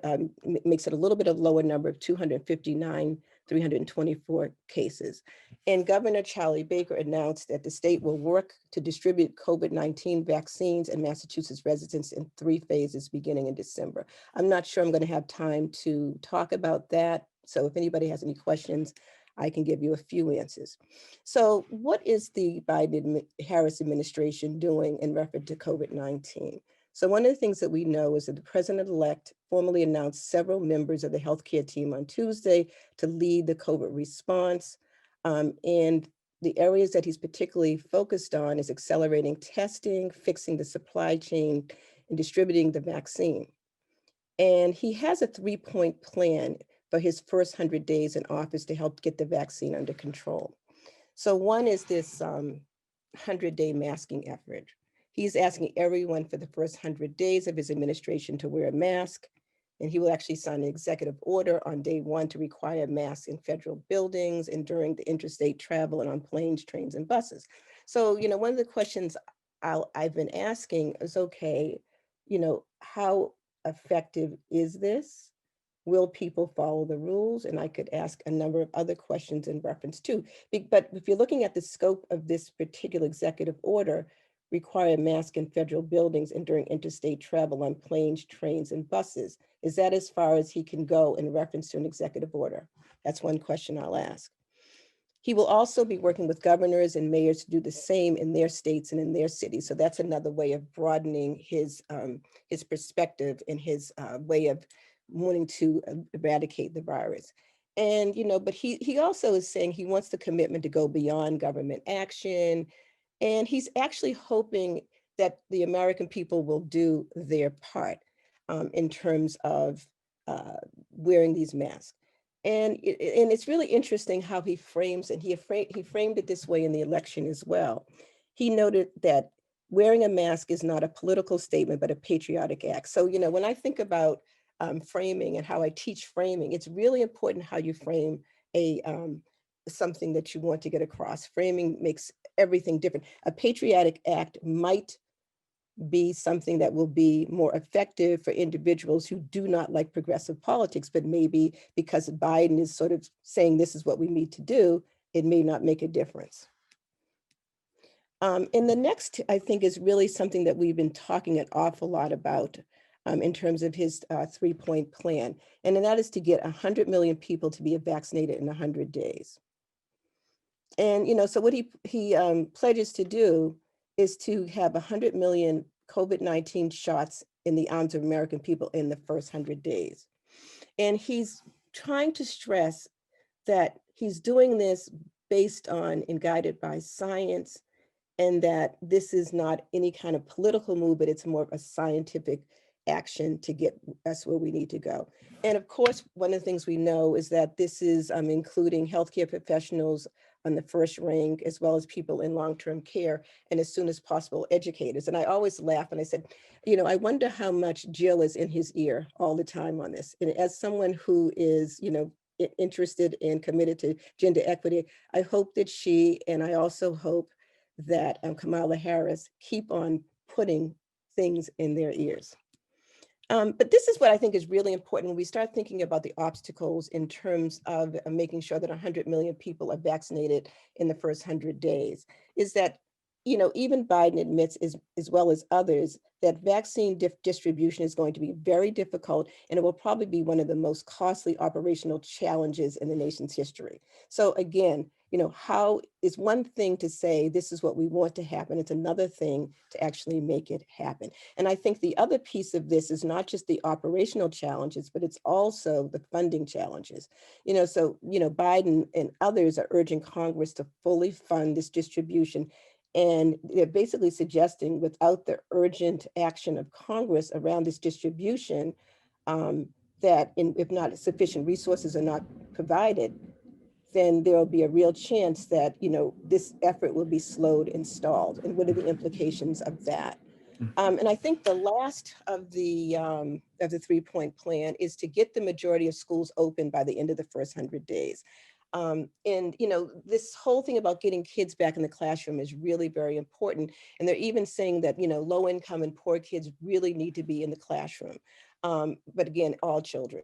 makes it a little bit of lower number of 259,324 cases. And Governor Charlie Baker announced that the state will work to distribute COVID-19 vaccines in Massachusetts residents in 3 phases beginning in December. I'm not sure I'm going to have time to talk about that. So if anybody has any questions, I can give you a few answers. So what is the Biden-Harris administration doing in reference to COVID-19? So one of the things that we know is that the president-elect formally announced several members of the healthcare team on Tuesday to lead the COVID response. And the areas that he's particularly focused on is accelerating testing, fixing the supply chain, and distributing the vaccine. And he has a 3-point plan for his first 100 days in office to help get the vaccine under control. So one is this 100-day masking effort. He's asking everyone for the first 100 days of his administration to wear a mask, and he will actually sign an executive order on day 1 to require masks in federal buildings and during the interstate travel and on planes, trains, and buses. So, one of the questions I've been asking is, okay, how effective is this? Will people follow the rules? And I could ask a number of other questions in reference to. But if you're looking at the scope of this particular executive order, require a mask in federal buildings and during interstate travel on planes, trains, and buses, is that as far as he can go in reference to an executive order? That's one question I'll ask. He will also be working with governors and mayors to do the same in their states and in their cities. So that's another way of broadening his perspective and his way of wanting to eradicate the virus. And, but he also is saying he wants the commitment to go beyond government action. And he's actually hoping that the American people will do their part in terms of wearing these masks. And it's really interesting how he frames, and he framed it this way in the election as well. He noted that wearing a mask is not a political statement, but a patriotic act. So, when I think about framing and how I teach framing, it's really important how you frame something that you want to get across. Framing makes everything different. A patriotic act might be something that will be more effective for individuals who do not like progressive politics, but maybe because Biden is sort of saying this is what we need to do, it may not make a difference. And the next, I think, is really something that we've been talking an awful lot about in terms of his 3-point plan. And that is to get 100 million people to be vaccinated in 100 days. And, so what he pledges to do is to have 100 million COVID-19 shots in the arms of American people in the first 100 days. And he's trying to stress that he's doing this based on and guided by science, and that this is not any kind of political move, but it's more of a scientific action to get us where we need to go. And of course, one of the things we know is that this is including healthcare professionals on the first rank, as well as people in long-term care, and as soon as possible, educators. And I always laugh and I said, you know, I wonder how much Jill is in his ear all the time on this. And as someone who is, you know, interested and committed to gender equity, I hope that she, and I also hope that Kamala Harris keep on putting things in their ears. But this is what I think is really important when we start thinking about the obstacles in terms of making sure that 100 million people are vaccinated in the first 100 days, is that, you know, even Biden admits, as well as others, that vaccine distribution is going to be very difficult, and it will probably be one of the most costly operational challenges in the nation's history. So again, you know, how is one thing to say this is what we want to happen, it's another thing to actually make it happen. And I think the other piece of this is not just the operational challenges, but it's also the funding challenges. You know, so, you know, Biden and others are urging Congress to fully fund this distribution. And they're basically suggesting, without the urgent action of Congress around this distribution, that if not sufficient resources are not provided, then there will be a real chance that, you know, this effort will be slowed and stalled. And what are the implications of that? And I think the last of the 3-point plan is to get the majority of schools open by the end of the first 100 days. And, you know, this whole thing about getting kids back in the classroom is really very important. And they're even saying that, you know, low income and poor kids really need to be in the classroom. But again, all children.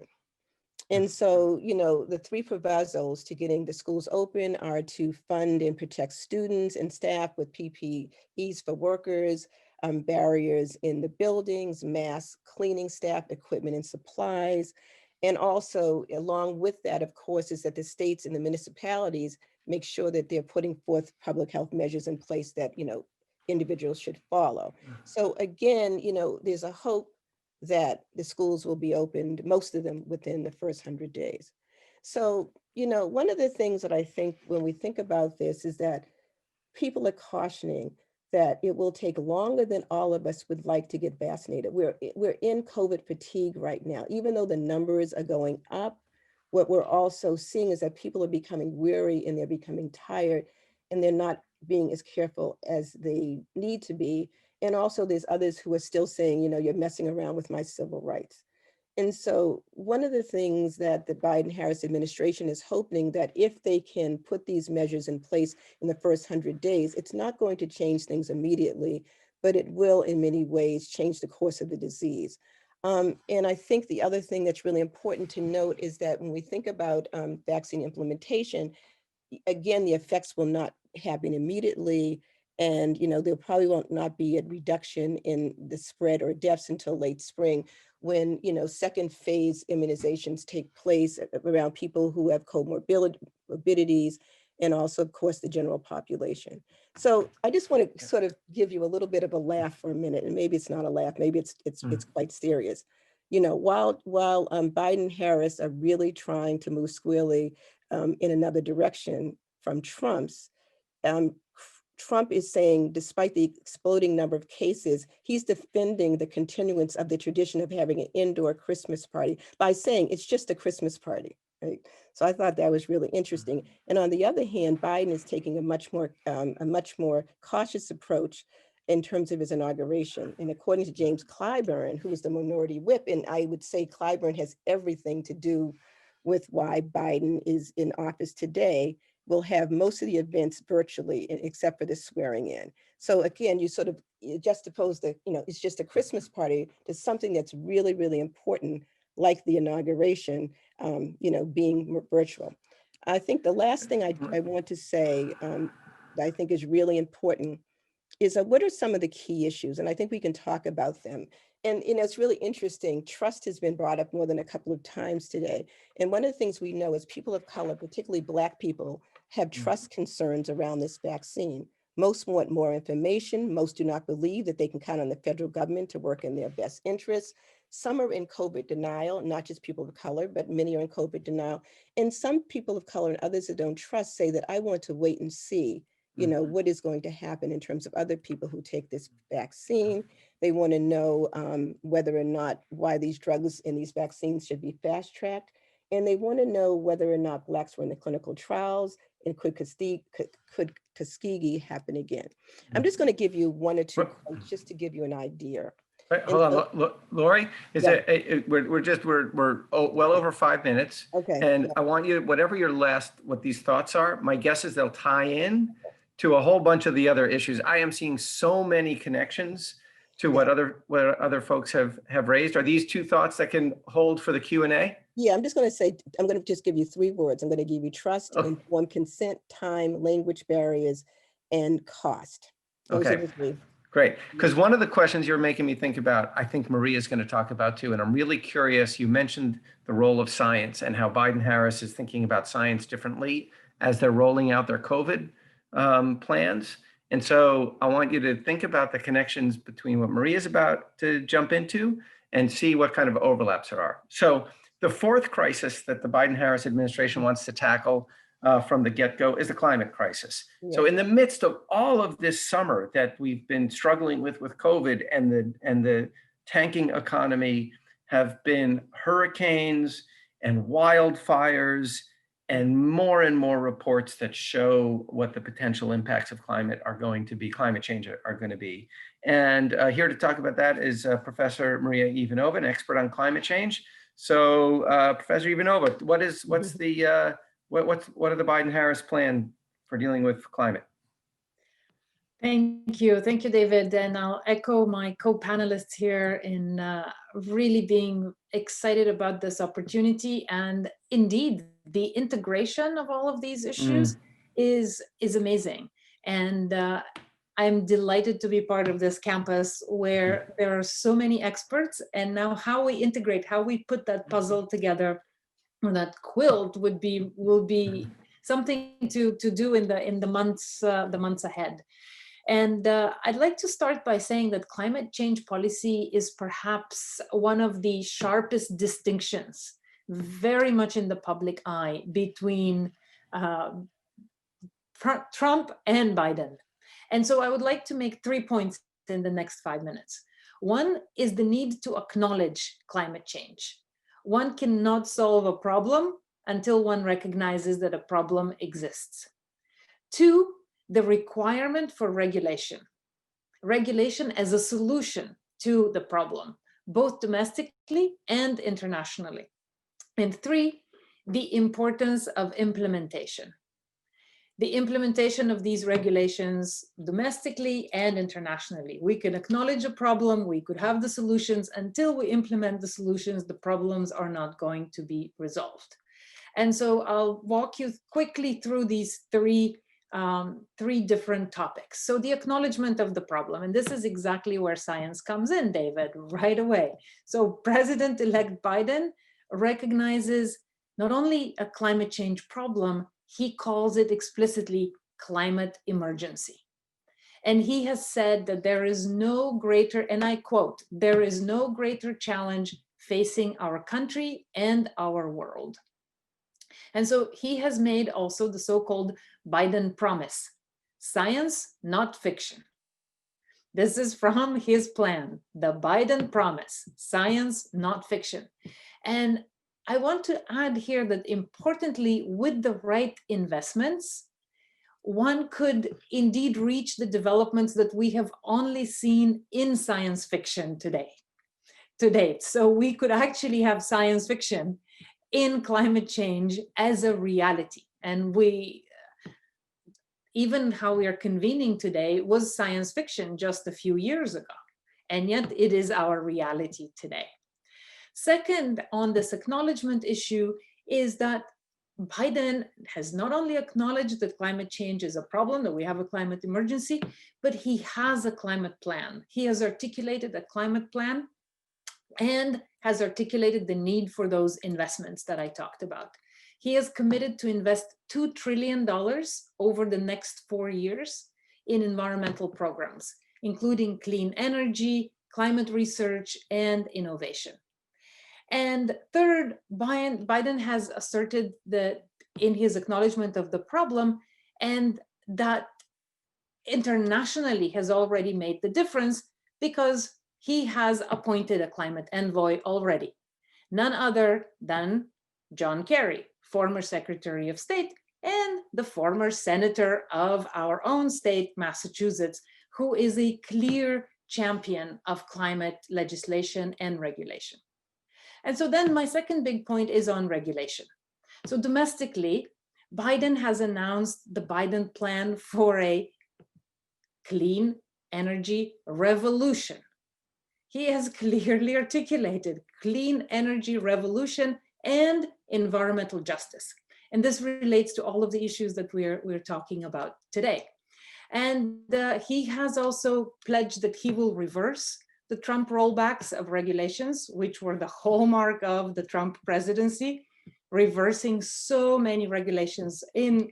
And so, you know, the 3 provisos to getting the schools open are to fund and protect students and staff with PPEs for workers, barriers in the buildings, mask cleaning staff, equipment and supplies. And also, along with that, of course, is that the states and the municipalities make sure that they're putting forth public health measures in place that, you know, individuals should follow. So again, you know, there's a hope that the schools will be opened, most of them within the first 100 days. So, you know, one of the things that I think when we think about this is that people are cautioning that it will take longer than all of us would like to get vaccinated. We're in COVID fatigue right now. Even though the numbers are going up, what we're also seeing is that people are becoming weary and they're becoming tired, and they're not being as careful as they need to be. And also there's others who are still saying, you know, you're messing around with my civil rights. And so one of the things that the Biden-Harris administration is hoping that if they can put these measures in place in the first 100 days, it's not going to change things immediately, but it will in many ways change the course of the disease. And I think the other thing that's really important to note is that when we think about vaccine implementation, again, the effects will not happen immediately. And, you know, there probably won't not be a reduction in the spread or deaths until late spring, when, you know, second phase immunizations take place around people who have comorbidities, and also, of course, the general population. So I just want to sort of give you a little bit of a laugh for a minute, and maybe it's not a laugh, maybe it's quite serious. You know, while Biden and Harris are really trying to move squarely in another direction from Trump's, Trump is saying, despite the exploding number of cases, he's defending the continuance of the tradition of having an indoor Christmas party by saying it's just a Christmas party. Right? So I thought that was really interesting. And on the other hand, Biden is taking a much more cautious approach in terms of his inauguration. And according to James Clyburn, who was the minority whip, and I would say Clyburn has everything to do with why Biden is in office today, will have most of the events virtually, except for the swearing in. So again, you sort of juxtapose the, you know, it's just a Christmas party to something that's really, really important, like the inauguration, you know, being virtual. I think the last thing I want to say that I think is really important is what are some of the key issues? And I think we can talk about them. And, you know, it's really interesting. Trust has been brought up more than a couple of times today. And one of the things we know is people of color, particularly Black people, have trust concerns around this vaccine. Most want more information. Most do not believe that they can count on the federal government to work in their best interests. Some are in COVID denial, not just people of color, but many are in COVID denial. And some people of color and others that don't trust say that I want to wait and see, what is going to happen in terms of other people who take this vaccine. They want to know whether or not why these drugs and these vaccines should be fast-tracked. And they want to know whether or not Blacks were in the clinical trials and could Tuskegee happen again. I'm just going to give you one or two quotes just to give you an idea. Right, hold on, Lori. We're well over 5 minutes. Okay. And I want you, what these thoughts are. My guess is they'll tie in to a whole bunch of the other issues. I am seeing so many connections to what other folks have raised. Are these two thoughts that can hold for the Q&A? Yeah, I'm just going to say, I'm going to just give you 3 words. I'm going to give you trust, informed consent, time, language barriers, and cost. Those are the 3. Great, because one of the questions you're making me think about, I think Maria is going to talk about too, and I'm really curious, you mentioned the role of science and how Biden-Harris is thinking about science differently as they're rolling out their COVID plans. And so I want you to think about the connections between what Maria's about to jump into and see what kind of overlaps there are. So the 4th crisis that the Biden-Harris administration wants to tackle from the get-go is the climate crisis. Yeah. So in the midst of all of this summer that we've been struggling with COVID and the tanking economy, have been hurricanes and wildfires and more reports that show what the potential impacts of climate change are going to be. And here to talk about that is Professor Maria Ivanova, an expert on climate change. So Professor Ivanova, what are the Biden-Harris plan for dealing with climate? Thank you, David. And I'll echo my co-panelists here in really being excited about this opportunity. And indeed, the integration of all of these issues is amazing. And I'm delighted to be part of this campus where there are so many experts, and now how we integrate, how we put that puzzle together, or that quilt will be something to do in the months ahead. And I'd like to start by saying that climate change policy is perhaps one of the sharpest distinctions, very much in the public eye, between Trump and Biden. And so I would like to make 3 points in the next 5 minutes. One is the need to acknowledge climate change. One cannot solve a problem until one recognizes that a problem exists. 2, the requirement for regulation. Regulation as a solution to the problem, both domestically and internationally. And 3, the importance of implementation. The implementation of these regulations domestically and internationally. We can acknowledge a problem, we could have the solutions. Until we implement the solutions, the problems are not going to be resolved. And so I'll walk you quickly through these 3 different topics. So the acknowledgement of the problem, and this is exactly where science comes in, David, right away. So President-elect Biden recognizes not only a climate change problem, he calls it explicitly climate emergency. And he has said that there is no greater, and I quote, there is no greater challenge facing our country and our world. And so he has made also the so-called Biden promise, science, not fiction. This is from his plan, the Biden promise, science, not fiction. And I want to add here that importantly, with the right investments, one could indeed reach the developments that we have only seen in science fiction to date. So we could actually have science fiction in climate change as a reality. And even how we are convening today was science fiction just a few years ago. And yet it is our reality today. Second, on this acknowledgement issue is that Biden has not only acknowledged that climate change is a problem, that we have a climate emergency, but he has a climate plan. He has articulated a climate plan and has articulated the need for those investments that I talked about. He has committed to invest $2 trillion over the next 4 years in environmental programs, including clean energy, climate research, and innovation. And third, Biden has asserted that in his acknowledgement of the problem, and that internationally has already made the difference because he has appointed a climate envoy already, none other than John Kerry, former Secretary of State and the former senator of our own state, Massachusetts, who is a clear champion of climate legislation and regulation. And so then my second big point is on regulation. So domestically, Biden has announced the Biden plan for a clean energy revolution. He has clearly articulated clean energy revolution and environmental justice. And this relates to all of the issues that we're talking about today. And he has also pledged that he will reverse the Trump rollbacks of regulations, which were the hallmark of the Trump presidency, reversing so many regulations and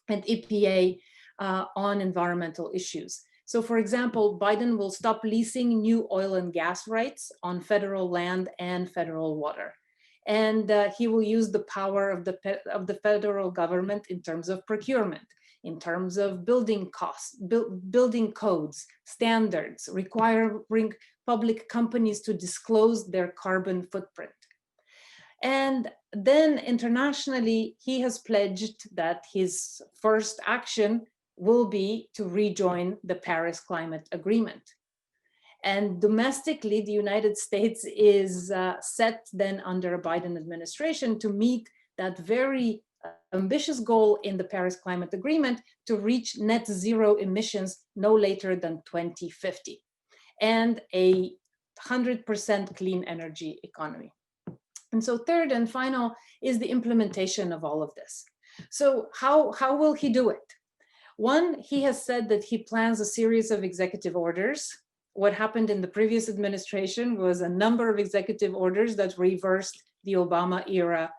EPA on environmental issues. So for example, Biden will stop leasing new oil and gas rights on federal land and federal water. And he will use the power of the federal government in terms of procurement, in terms of building costs, building codes, standards, requiring public companies to disclose their carbon footprint. And then internationally, he has pledged that his first action will be to rejoin the Paris Climate Agreement. And domestically, the United States is set then under a Biden administration to meet that very ambitious goal in the Paris Climate Agreement to reach net zero emissions no later than 2050 and a 100% clean energy economy. And so third and final is the implementation of all of this. So how will he do it? One, he has said that he plans a series of executive orders. What happened in the previous administration was a number of executive orders that reversed the Obama era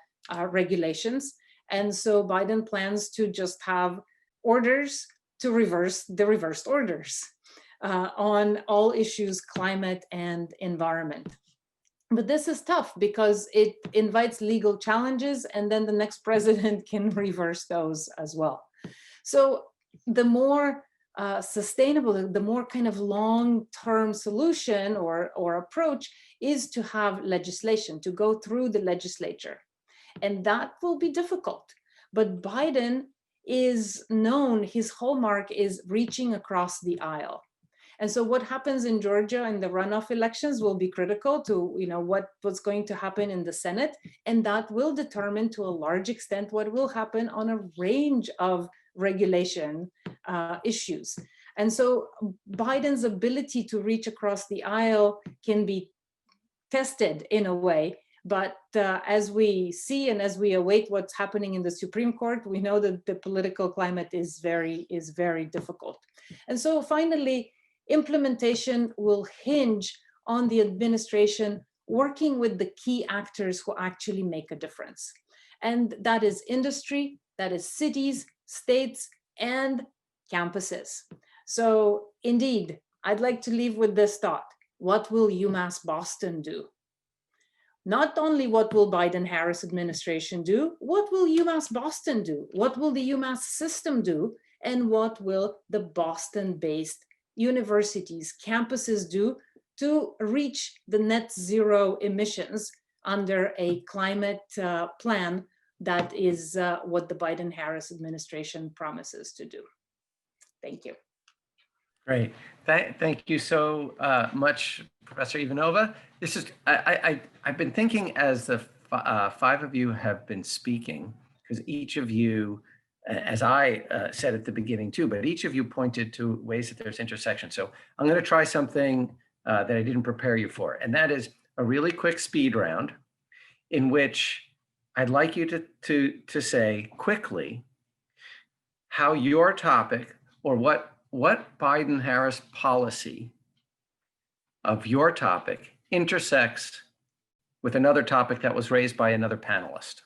regulations. And so Biden plans to just have orders to reverse the reversed orders on all issues, climate and environment. But this is tough because it invites legal challenges, and then the next president can reverse those as well. So the more sustainable, the more kind of long-term solution or approach is to have legislation, to go through the legislature. And that will be difficult. But Biden is known, his hallmark is reaching across the aisle. And so what happens in Georgia in the runoff elections will be critical to what's going to happen in the Senate. And that will determine to a large extent what will happen on a range of regulation issues. And so Biden's ability to reach across the aisle can be tested in a way. But as we see and as we await what's happening in the Supreme Court, we know that the political climate is very difficult. And so finally, implementation will hinge on the administration working with the key actors who actually make a difference. And that is industry, that is cities, states, and campuses. So indeed, I'd like to leave with this thought. What will UMass Boston do? Not only what will Biden-Harris administration do, what will UMass Boston do? What will the UMass system do? And what will the Boston-based universities, campuses do to reach the net zero emissions under a climate plan that is what the Biden-Harris administration promises to do. Thank you. Great. Thank you so much, Professor Ivanova. This is, I've been thinking as the five of you have been speaking, because each of you, as I said at the beginning too, but each of you pointed to ways that there's intersection. So I'm going to try something that I didn't prepare you for, and that is a really quick speed round in which I'd like you to say quickly how your topic or what Biden-Harris policy of your topic intersects with another topic that was raised by another panelist.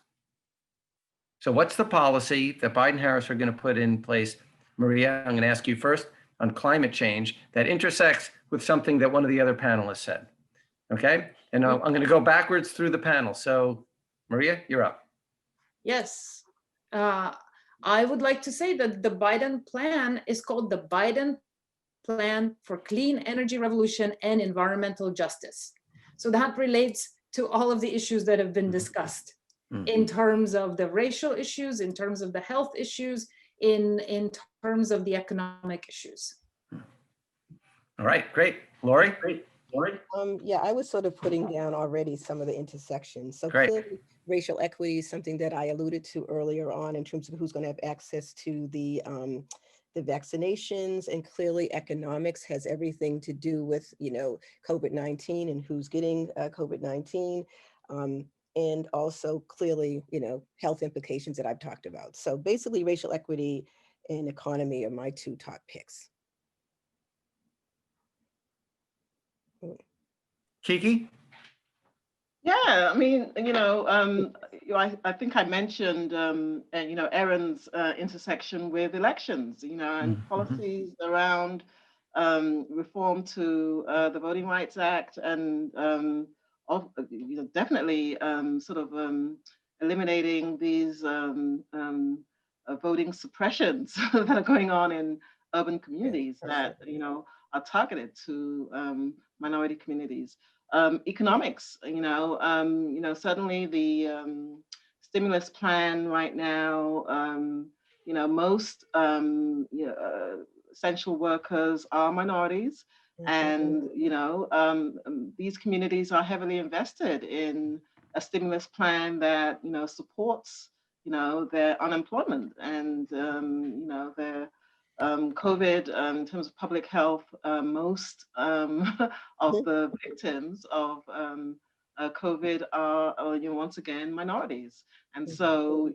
So what's the policy that Biden-Harris are going to put in place? Maria, I'm going to ask you first, on climate change that intersects with something that one of the other panelists said. Okay, and I'm going to go backwards through the panel. So Maria, you're up. Yes. I would like to say that the Biden plan is called the Biden Plan for Clean Energy Revolution and Environmental Justice. So that relates to all of the issues that have been discussed in terms of the racial issues, in terms of the health issues, in terms of the economic issues. All right, great. Lori? Yeah, I was sort of putting down already some of the intersections. So Great. clearly, racial equity is something that I alluded to earlier on in terms of who's going to have access to the vaccinations, and clearly economics has everything to do with, you know, COVID-19 and who's getting COVID-19. And also clearly, you know, health implications that I've talked about. So basically racial equity and economy are my two top picks. Kiki? Yeah, I mean, I think I mentioned, Erin's intersection with elections, and policies around reform to the Voting Rights Act, and definitely sort of eliminating these voting suppressions that are going on in urban communities that are targeted to minority communities. Economics, certainly the stimulus plan right now, most essential workers are minorities, and these communities are heavily invested in a stimulus plan that supports their unemployment and their COVID, in terms of public health, most of the victims of COVID are once again minorities. And so,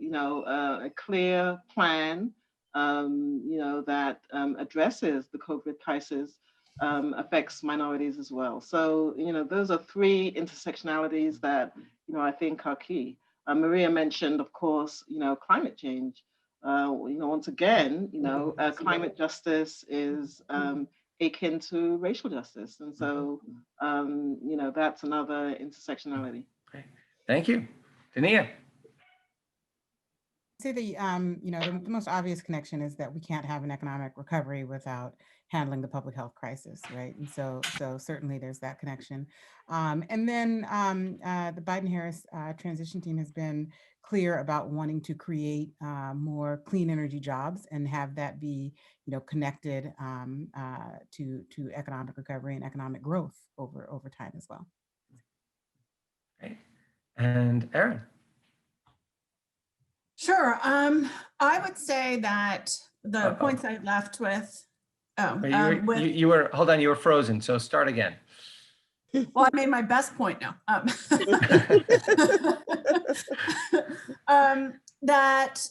a clear plan, that addresses the COVID crisis affects minorities as well. So, those are three intersectionalities that, I think are key. Maria mentioned, of course, climate change. Once again, climate justice is akin to racial justice. And so, that's another intersectionality. Great. Thank you. Dania? Say the most obvious connection is that we can't have an economic recovery without handling the public health crisis, right? And so certainly there's that connection. And then the Biden-Harris transition team has been clear about wanting to create more clean energy jobs and have that be, connected to economic recovery and economic growth over time as well. Great. And Erin? Sure. I would say that the points I left with, you were, hold on, you were frozen, so start again. well, I made my best point now. That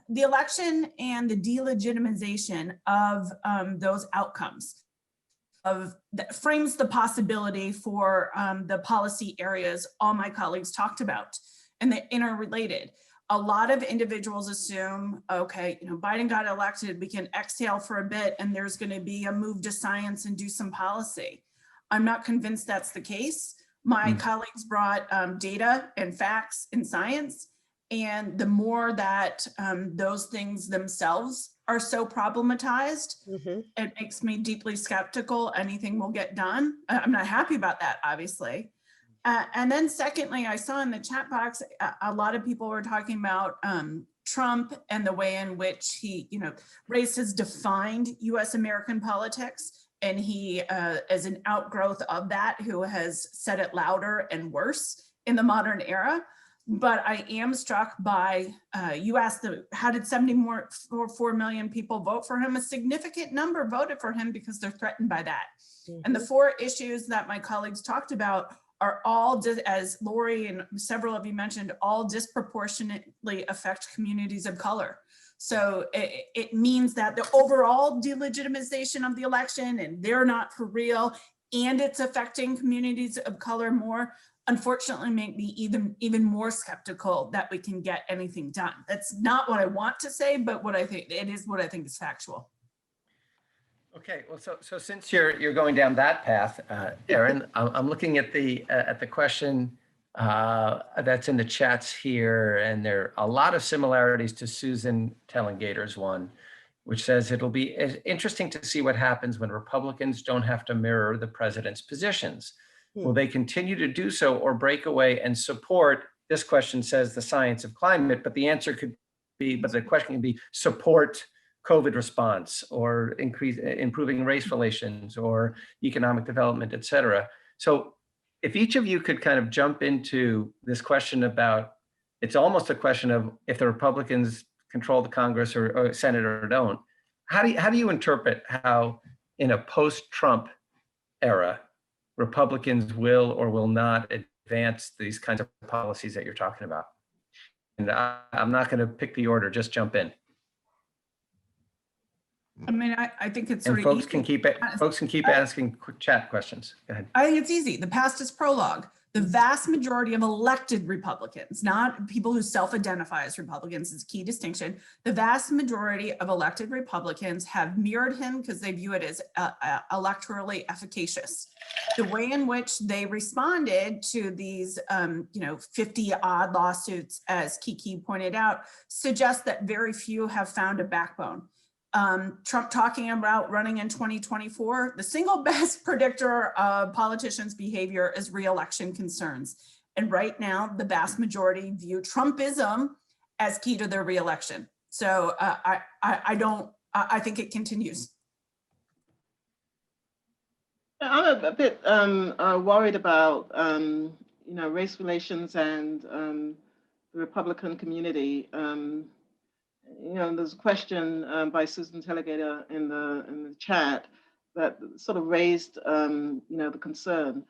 the election and the delegitimization of those outcomes that frames the possibility for the policy areas all my colleagues talked about, and the interrelated. A lot of individuals assume, okay, Biden got elected, we can exhale for a bit and there's going to be a move to science and do some policy. I'm not convinced that's the case. My colleagues brought data and facts and science, and the more that those things themselves are so problematized, it makes me deeply skeptical anything will get done. I'm not happy about that, obviously. And then secondly, I saw in the chat box, a lot of people were talking about Trump and the way in which he, race has defined US American politics. And he, as an outgrowth of that, who has said it louder and worse in the modern era. But I am struck by, you asked, how did 74 million people vote for him? A significant number voted for him because they're threatened by that. And the four issues that my colleagues talked about are all, as Lori and several of you mentioned, all disproportionately affect communities of color. So it means that the overall delegitimization of the election, and they're not for real, and it's affecting communities of color more, unfortunately make me even more skeptical that we can get anything done. That's not what I want to say, but what I think, it is what I think is factual. Okay, well, so since you're going down that path, Erin, I'm looking at the question that's in the chats here, and there are a lot of similarities to Susan Tellingator's one, which says it'll be interesting to see what happens when Republicans don't have to mirror the president's positions. Will they continue to do so or break away and support? This question says the science of climate, but the answer could be, but the question can be support COVID response or improving race relations or economic development, et cetera. So if each of you could kind of jump into this question about, it's almost a question of if the Republicans control the Congress or Senate or don't, how do you interpret how in a post-Trump era, Republicans will or will not advance these kinds of policies that you're talking about? And I'm not going to pick the order, just jump in. I mean, I think it's And sort of easy. folks can keep asking chat questions. Go ahead. I think it's easy. The past is prologue. The vast majority of elected Republicans, not people who self-identify as Republicans, is a key distinction. The vast majority of elected Republicans have mirrored him because they view it as electorally efficacious. The way in which they responded to these, 50 odd lawsuits, as Kiki pointed out, suggests that very few have found a backbone. Trump talking about running in 2024, the single best predictor of politicians' behavior is re-election concerns. And right now, the vast majority view Trumpism as key to their re-election. So I think it continues. I'm a bit worried about, race relations and the Republican community. There's a question by Susan Telligator in the chat that sort of raised, the concern.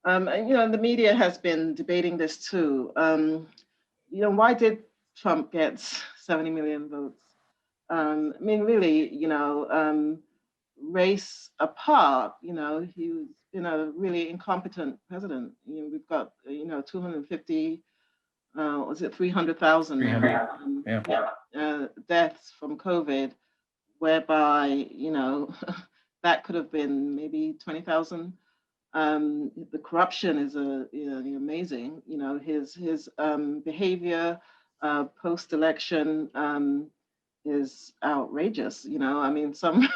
And the media has been debating this too. Why did Trump get 70 million votes? I mean, really, race apart, he's been a really incompetent president. We've got, 250, was it 300,000 deaths from COVID, whereby, that could have been maybe 20,000. The corruption is amazing. His behavior post-election is outrageous. I mean, some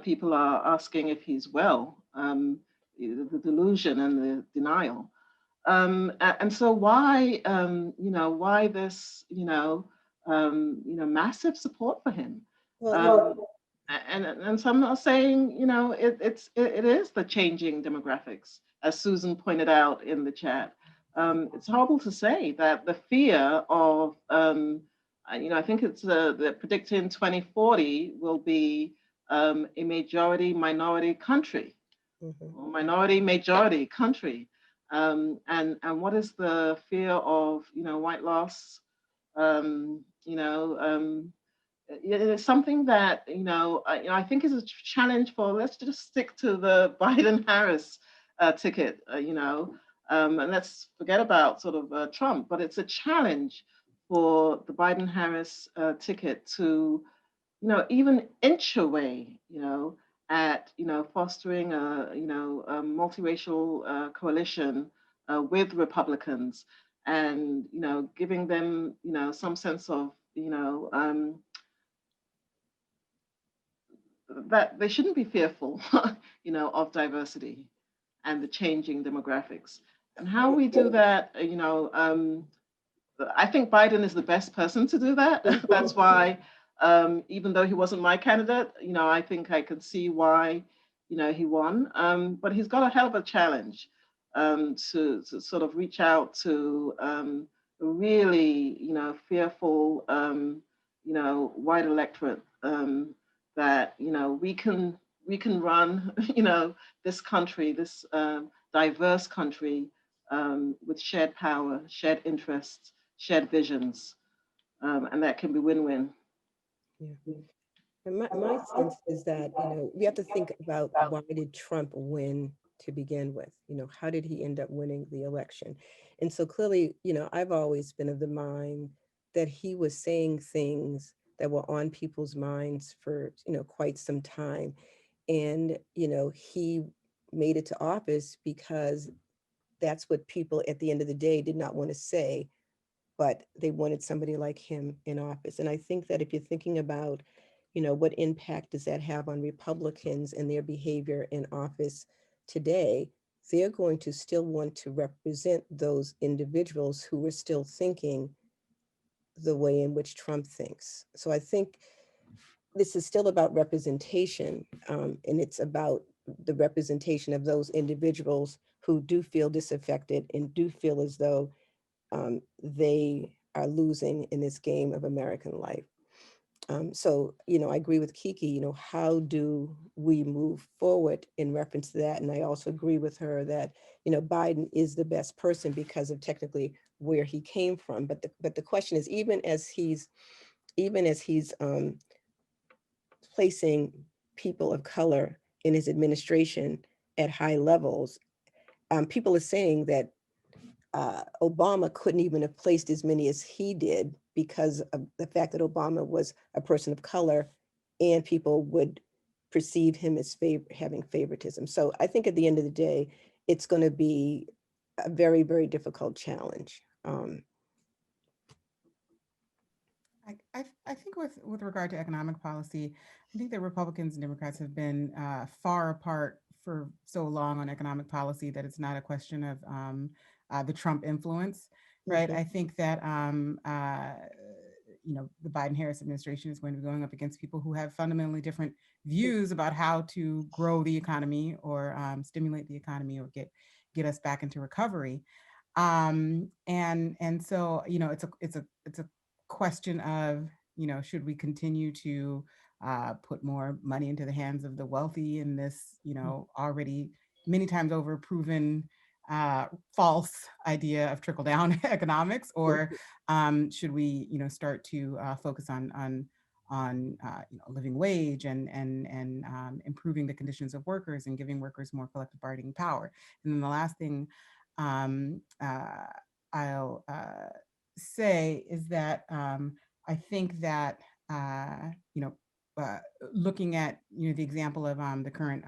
people are asking if he's well, the delusion and the denial. And so why, why this, massive support for him? And some are saying, it is the changing demographics, as Susan pointed out in the chat. It's horrible to say that the fear of, I think it's the predicting 2040 will be a majority minority country, or minority majority country. And what is the fear of, white loss? It's something that, I think is a challenge for, let's just stick to the Biden-Harris ticket, and let's forget about sort of Trump, but it's a challenge for the Biden-Harris ticket to, even inch away, at, fostering a, a multiracial coalition with Republicans and, giving them, some sense of, that they shouldn't be fearful, of diversity and the changing demographics. And how we do that, I think Biden is the best person to do that. That's why, even though he wasn't my candidate, I think I could see why, he won. But he's got a hell of a challenge to sort of reach out to a really, fearful, white electorate that, we can run, this country, this diverse country with shared power, shared interests, shared visions, and that can be win-win. Yeah. And my sense is that, we have to think about why did Trump win to begin with? How did he end up winning the election? And so clearly, I've always been of the mind that he was saying things that were on people's minds for, quite some time. And, you know, he made it to office because that's what people at the end of the day did not want to say, but they wanted somebody like him in office. And I think that if you're thinking about, you know, what impact does that have on Republicans and their behavior in office today, they're going to still want to represent those individuals who are still thinking the way in which Trump thinks. So I think this is still about representation, and it's about the representation of those individuals who do feel disaffected and do feel as though they are losing in this game of American life. So, you know, I agree with Kiki, you know, how do we move forward in reference to that? And I also agree with her that, you know, Biden is the best person because of technically where he came from. But the question is, even as he's placing people of color in his administration at high levels, people are saying that Obama couldn't even have placed as many as he did because of the fact that Obama was a person of color and people would perceive him as having favoritism. So I think at the end of the day, it's going to be a very, very difficult challenge. I think with regard to economic policy, I think that Republicans and Democrats have been far apart for so long on economic policy that it's not a question of the Trump influence, right? I think that you know, the Biden-Harris administration is going to be going up against people who have fundamentally different views about how to grow the economy or stimulate the economy or get us back into recovery. And so, you know, it's a question of, you know, should we continue to put more money into the hands of the wealthy in this, you know, already many times over proven false idea of trickle down economics, or should we, you know, start to focus on you know, living wage and improving the conditions of workers and giving workers more collective bargaining power. And then the last thing I'll say is that I think that you know, looking at, you know, the example of the current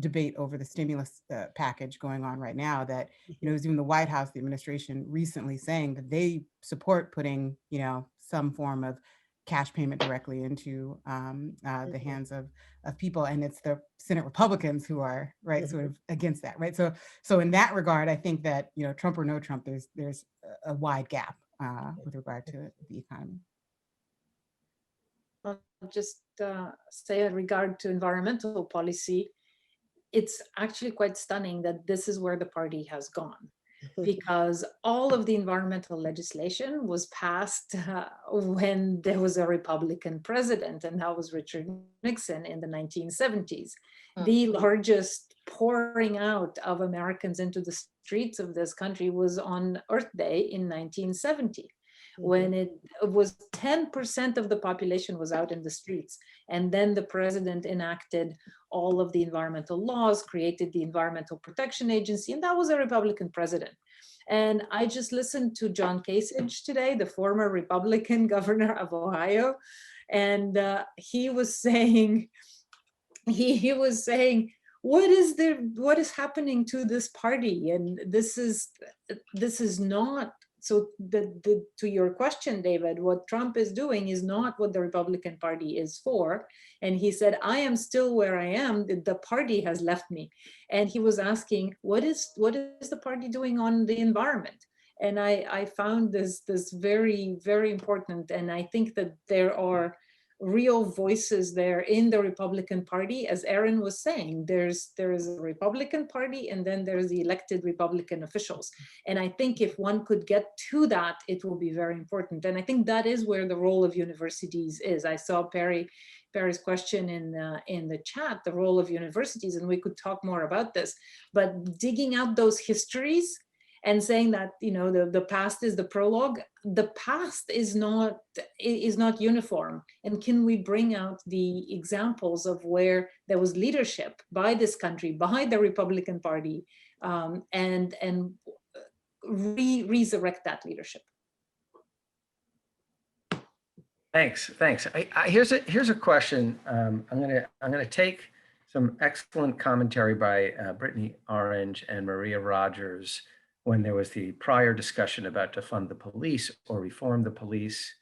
debate over the stimulus package going on right now, that, you know, it was even the White House, the administration recently saying that they support putting, you know, some form of cash payment directly into the hands of people, and it's the Senate Republicans who are sort of against that, right? So in that regard, I think that, you know, Trump or no Trump, there's a wide gap with regard to the economy. I'll just say in regard to environmental policy, it's actually quite stunning that this is where the party has gone, because all of the environmental legislation was passed when there was a Republican president, and that was Richard Nixon in the 1970s. The largest pouring out of Americans into the streets of this country was on Earth Day in 1970. When it was 10% of the population was out in the streets. And then the president enacted all of the environmental laws, created the Environmental Protection Agency, and that was a Republican president. And I just listened to John Kasich today, the former Republican governor of Ohio, and he was saying, what is happening to this party? And this is not. So to your question, David, what Trump is doing is not what the Republican Party is for. And he said, I am still where I am. The party has left me. And he was asking, what is the party doing on the environment? And I found this very, very important. And I think that there are real voices there in the Republican Party. As Aaron was saying, there is a Republican Party, and then there's the elected Republican officials. And I think if one could get to that, it will be very important. And I think that is where the role of universities is. I saw Perry's question in the chat, the role of universities, and we could talk more about this, but digging out those histories and saying that, you know, the past is the prologue. The past is not uniform. And can we bring out the examples of where there was leadership by this country, by the Republican Party, and resurrect that leadership? Thanks. Here's a question. I'm gonna take some excellent commentary by Brittany Orange and Maria Rogers when there was the prior discussion about defund the police or reform the police.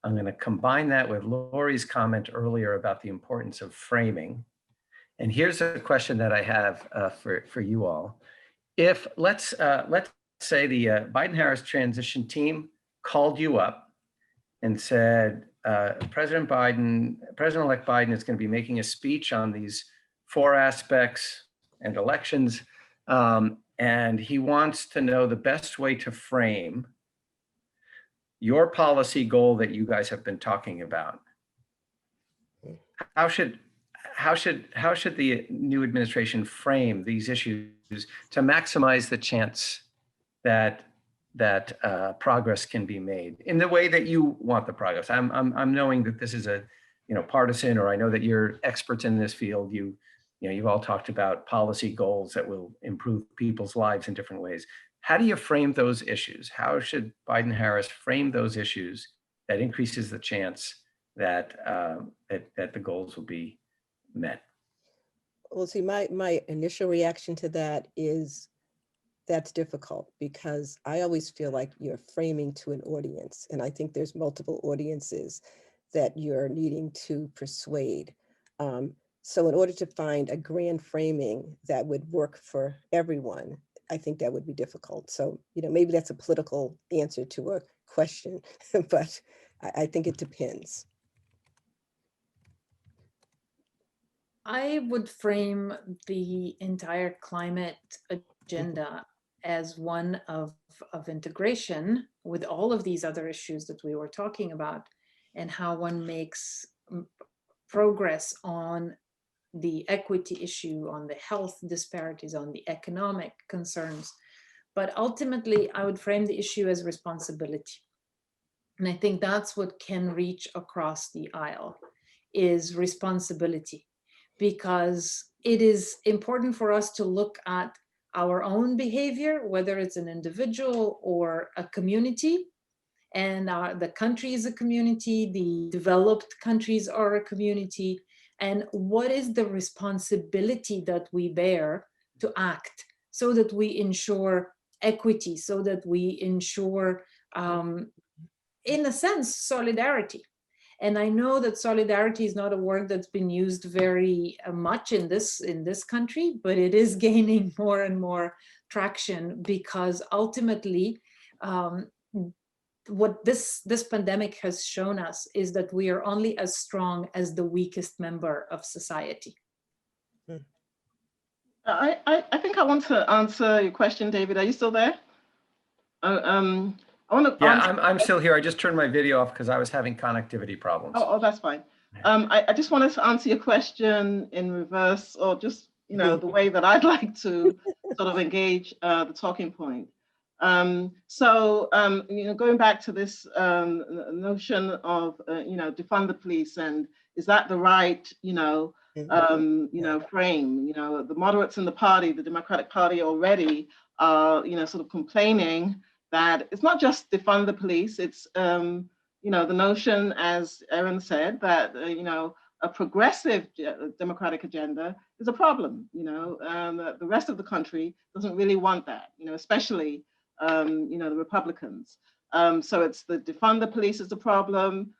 I'm going to combine that with Lori's comment earlier about the importance of framing. And here's a question that I have for you all. If let's say the Biden-Harris transition team called you up and said, President-elect Biden is going to be making a speech on these 4 aspects and elections, and he wants to know the best way to frame your policy goal that you guys have been talking about. How should the new administration frame these issues to maximize the chance that progress can be made in the way that you want the progress? I'm knowing that this is a partisan, or I know that you're experts in this field. You've all talked about policy goals that will improve people's lives in different ways. How do you frame those issues? How should Biden-Harris frame those issues that increases the chance that that the goals will be met? Well, see, my initial reaction to that is that's difficult, because I always feel like you're framing to an audience. And I think there's multiple audiences that you're needing to persuade. So in order to find a grand framing that would work for everyone, I think that would be difficult. So, maybe that's a political answer to a question, but I think it depends. I would frame the entire climate agenda as one of integration with all of these other issues that we were talking about, and how one makes progress on the equity issue, on the health disparities, on the economic concerns. But ultimately, I would frame the issue as responsibility. And I think that's what can reach across the aisle, is responsibility. Because it is important for us to look at our own behavior, whether it's an individual or a community, and the country is a community, the developed countries are a community, and what is the responsibility that we bear to act so that we ensure equity, so that we ensure, in a sense, solidarity. And I know that solidarity is not a word that's been used very much in this country, but it is gaining more and more traction, because ultimately, what this pandemic has shown us is that we are only as strong as the weakest member of society. I think I want to answer your question, David. Are you still there? I want to. Yeah, I'm still here. I just turned my video off because I was having connectivity problems. Oh, that's fine. I just wanted to answer your question in reverse, or just the way that I'd like to sort of engage the talking point. Going back to this notion of defund the police, and is that the right frame? The moderates in the party, the Democratic Party, already are sort of complaining that it's not just defund the police, it's the notion, as Erin said, that a progressive democratic agenda is a problem. The rest of the country doesn't really want that, especially the Republicans. So it's the defund the police is the problem.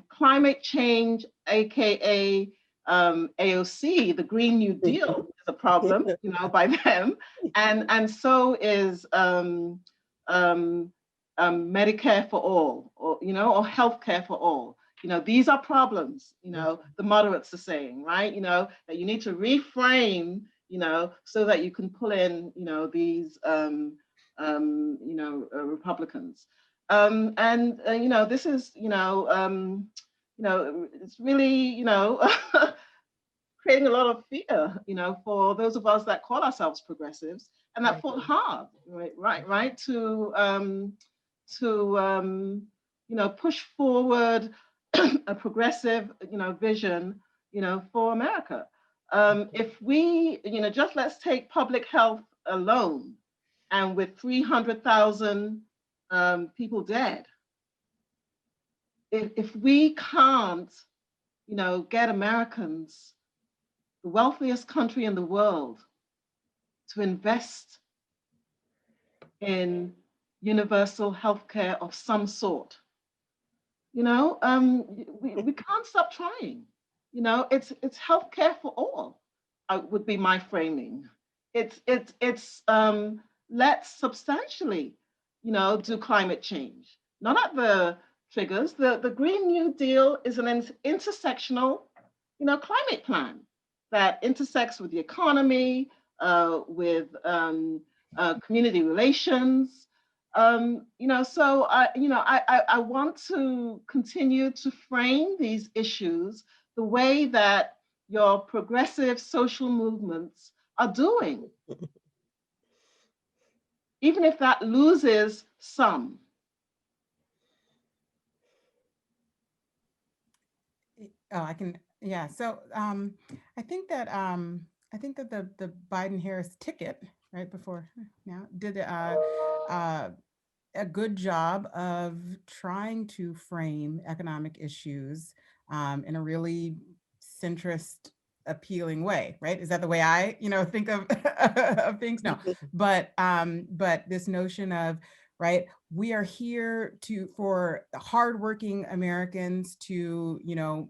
Climate change, aka AOC, the Green New Deal, is a problem, by them, and so is Medicare for all, or healthcare for all. These are problems. The moderates are saying, right? That you need to reframe, so that you can pull in, these Republicans. This is, it's really, creating a lot of fear, for those of us that call ourselves progressives and that fought hard, right, to push forward a progressive, vision, for America. If we, just let's take public health alone, and with 300,000 people dead, if we can't, get Americans, the wealthiest country in the world, to invest in universal healthcare of some sort, we can't stop trying. It's healthcare for all, would be my framing. Let's substantially, do climate change. Not at the figures. The Green New Deal is an intersectional, climate plan that intersects with the economy, with community relations. So I want to continue to frame these issues the way that your progressive social movements are doing, even if that loses some. Oh, I can, yeah. So I think that the Biden-Harris ticket right before now did a good job of trying to frame economic issues in a really centrist, appealing way, right? Is that the way I, think of of things? No, but this notion of, right, we are here for hardworking Americans to,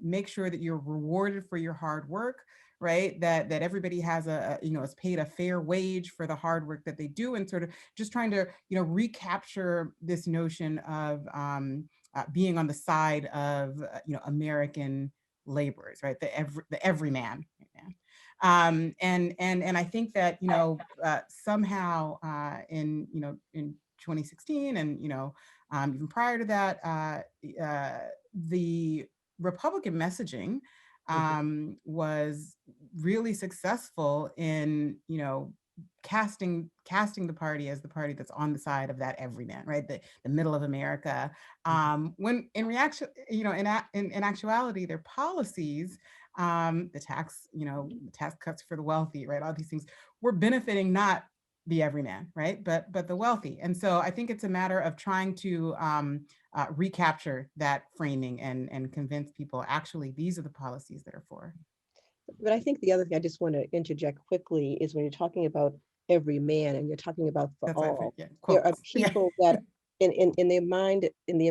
make sure that you're rewarded for your hard work, right? That everybody has is paid a fair wage for the hard work that they do, and sort of just trying to, recapture this notion of being on the side of, American laborers, right? The everyman. And I think that, somehow in 2016 and, even prior to that, the Republican messaging was really successful in, casting the party as the party that's on the side of that everyman, right? The middle of America. When in reaction, in actuality, their policies, the tax cuts for the wealthy, right? All these things were benefiting not the everyman, right? But the wealthy. And so I think it's a matter of trying to recapture that framing and convince people, actually, these are the policies that are for. But I think the other thing I just want to interject quickly is when you're talking about every man and you're talking about for That's all, yeah, there are people that in their mind, in the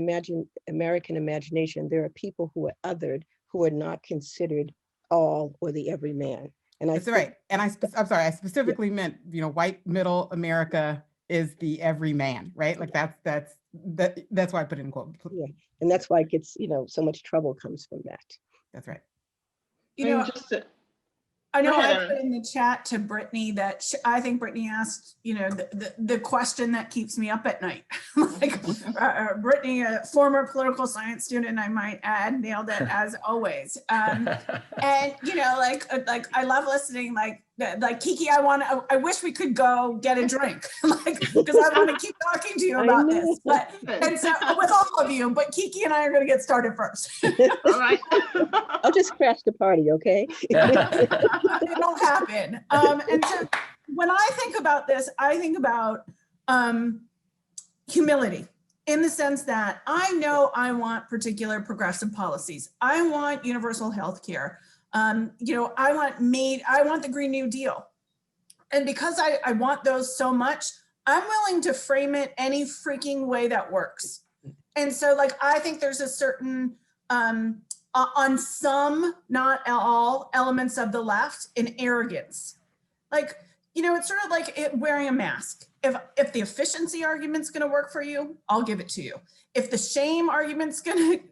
American imagination, there are people who are othered, who are not considered all or the every man. And that's right. And I'm sorry, I specifically meant, white middle America is the every man, right? Like that's why I put it in quote. Yeah, and that's why it gets, so much trouble comes from that. That's right. I know I put in the chat to Brittany that I think Brittany asked, the question that keeps me up at night. Like Brittany, a former political science student, I might add, nailed it as always. And like I love listening. Like Kiki, I wish we could go get a drink, because I want to keep talking to you about this. And so with all of you, but Kiki and I are going to get started first. All right. I'll just crash the party, okay? It won't happen. And so when I think about this, I think about humility, in the sense that I know I want particular progressive policies. I want universal health care. I want the Green New Deal. And because I want those so much, I'm willing to frame it any freaking way that works. And so I think there's a certain, on some, not all elements of the left, an arrogance. It's sort of like wearing a mask. If the efficiency argument's gonna work for you, I'll give it to you. If the shame argument's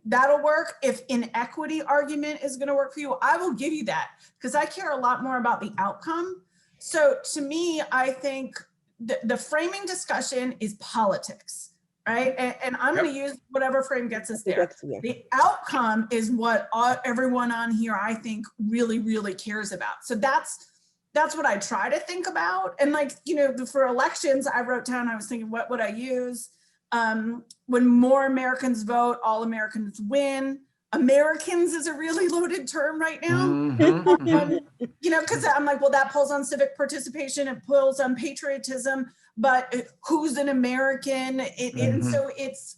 that'll work. If inequity argument is gonna work for you, I will give you that, because I care a lot more about the outcome. So to me, I think the framing discussion is politics, right? And I'm gonna use whatever frame gets us there. The outcome is what everyone on here, I think, really, really cares about. So that's what I try to think about. And for elections, I wrote down, I was thinking, what would I use? When more Americans vote, all Americans win. Americans is a really loaded term right now. Mhm, mhm. You know, because I'm like, well, that pulls on civic participation, it pulls on patriotism, but who's an American? And Mhm. so it's,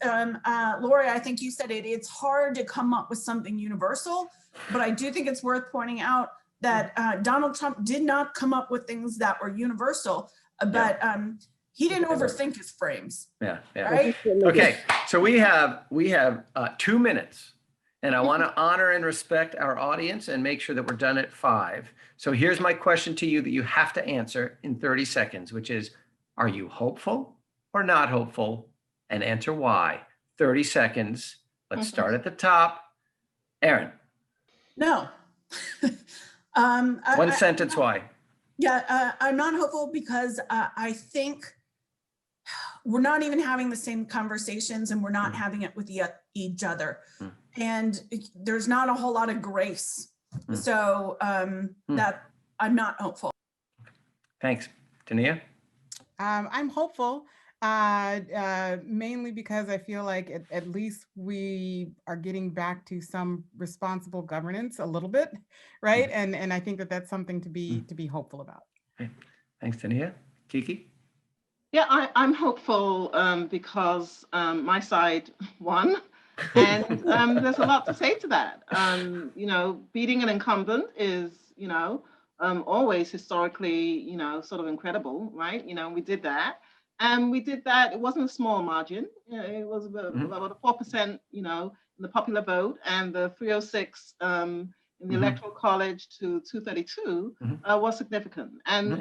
Lori, I think you said it, it's hard to come up with something universal, but I do think it's worth pointing out that Donald Trump did not come up with things that were universal, but he didn't overthink his frames, Yeah, yeah. right? Okay, so we have 2 minutes, and I want to honor and respect our audience and make sure that we're done at 5. So here's my question to you that you have to answer in 30 seconds, which is, are you hopeful or not hopeful? And answer why. 30 seconds. Let's start at the top. Aaron, No. one sentence why. Yeah, I'm not hopeful because I think we're not even having the same conversations and we're not having it with each other. And there's not a whole lot of grace. So that I'm not hopeful. Thanks. Tania? I'm hopeful, mainly because I feel like at least we are getting back to some responsible governance a little bit, right? And I think that that's something to be hopeful about. Thanks, Tania. Kiki? Yeah, I'm hopeful because my side won, and there's a lot to say to that. You know, beating an incumbent is, you know, always historically, you know, sort of incredible, right? You know, we did that, and we did that. It wasn't a small margin. You know, it was about a 4%, you know, in the popular vote, and the 306 in the Electoral College to 232 was significant, and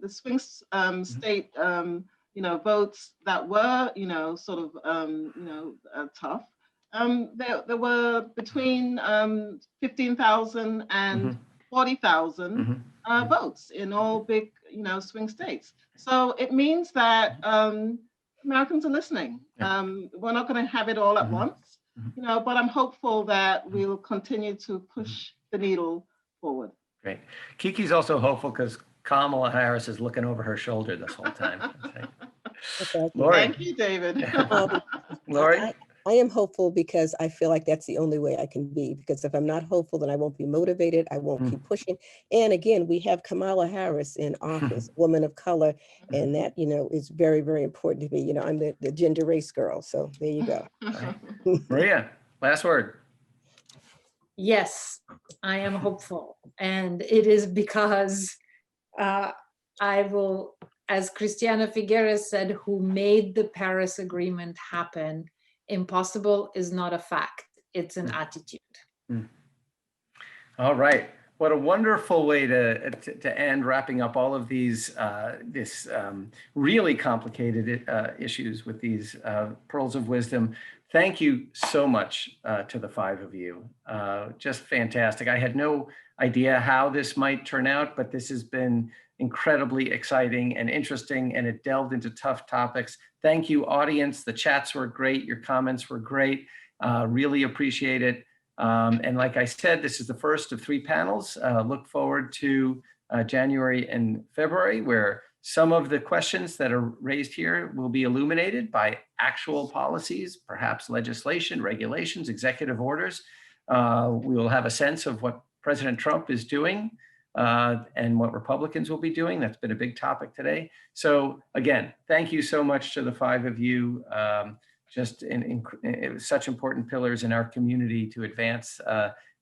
the swing state you know, votes that were, you know, sort of you know, tough. There were between 15,000 and 40,000 votes in all big, you know, swing states. So it means that Americans are listening. We're not going to have it all at once, you know, but I'm hopeful that we'll continue to push the needle forward. Great. Kiki's also hopeful because Kamala Harris is looking over her shoulder this whole time. Lori. Thank you, David. Lori? I am hopeful because I feel like that's the only way I can be, because if I'm not hopeful, then I won't be motivated. I won't keep pushing. And again, we have Kamala Harris in office, woman of color, and that, you know, is very, very important to me. You know, I'm the gender race girl. So there you go. Maria, last word. Yes, I am hopeful. And it is because I will, as Christiana Figueres said, who made the Paris Agreement happen, impossible is not a fact, it's an attitude. All right. What a wonderful way to end, wrapping up all of these really complicated issues with these pearls of wisdom. Thank you so much to the 5 of you. Just fantastic. I had no idea how this might turn out, but this has been incredibly exciting and interesting, and it delved into tough topics. Thank you, audience. The chats were great. Your comments were great. Really appreciate it. And like I said, this is the first of 3 panels. Look forward to January and February, where some of the questions that are raised here will be illuminated by actual policies, perhaps legislation, regulations, executive orders. We will have a sense of what President Trump is doing and what Republicans will be doing. That's been a big topic today. So again, thank you so much to the 5 of you. Just such important pillars in our community to advance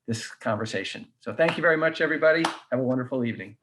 this conversation. So thank you very much, everybody. Have a wonderful evening.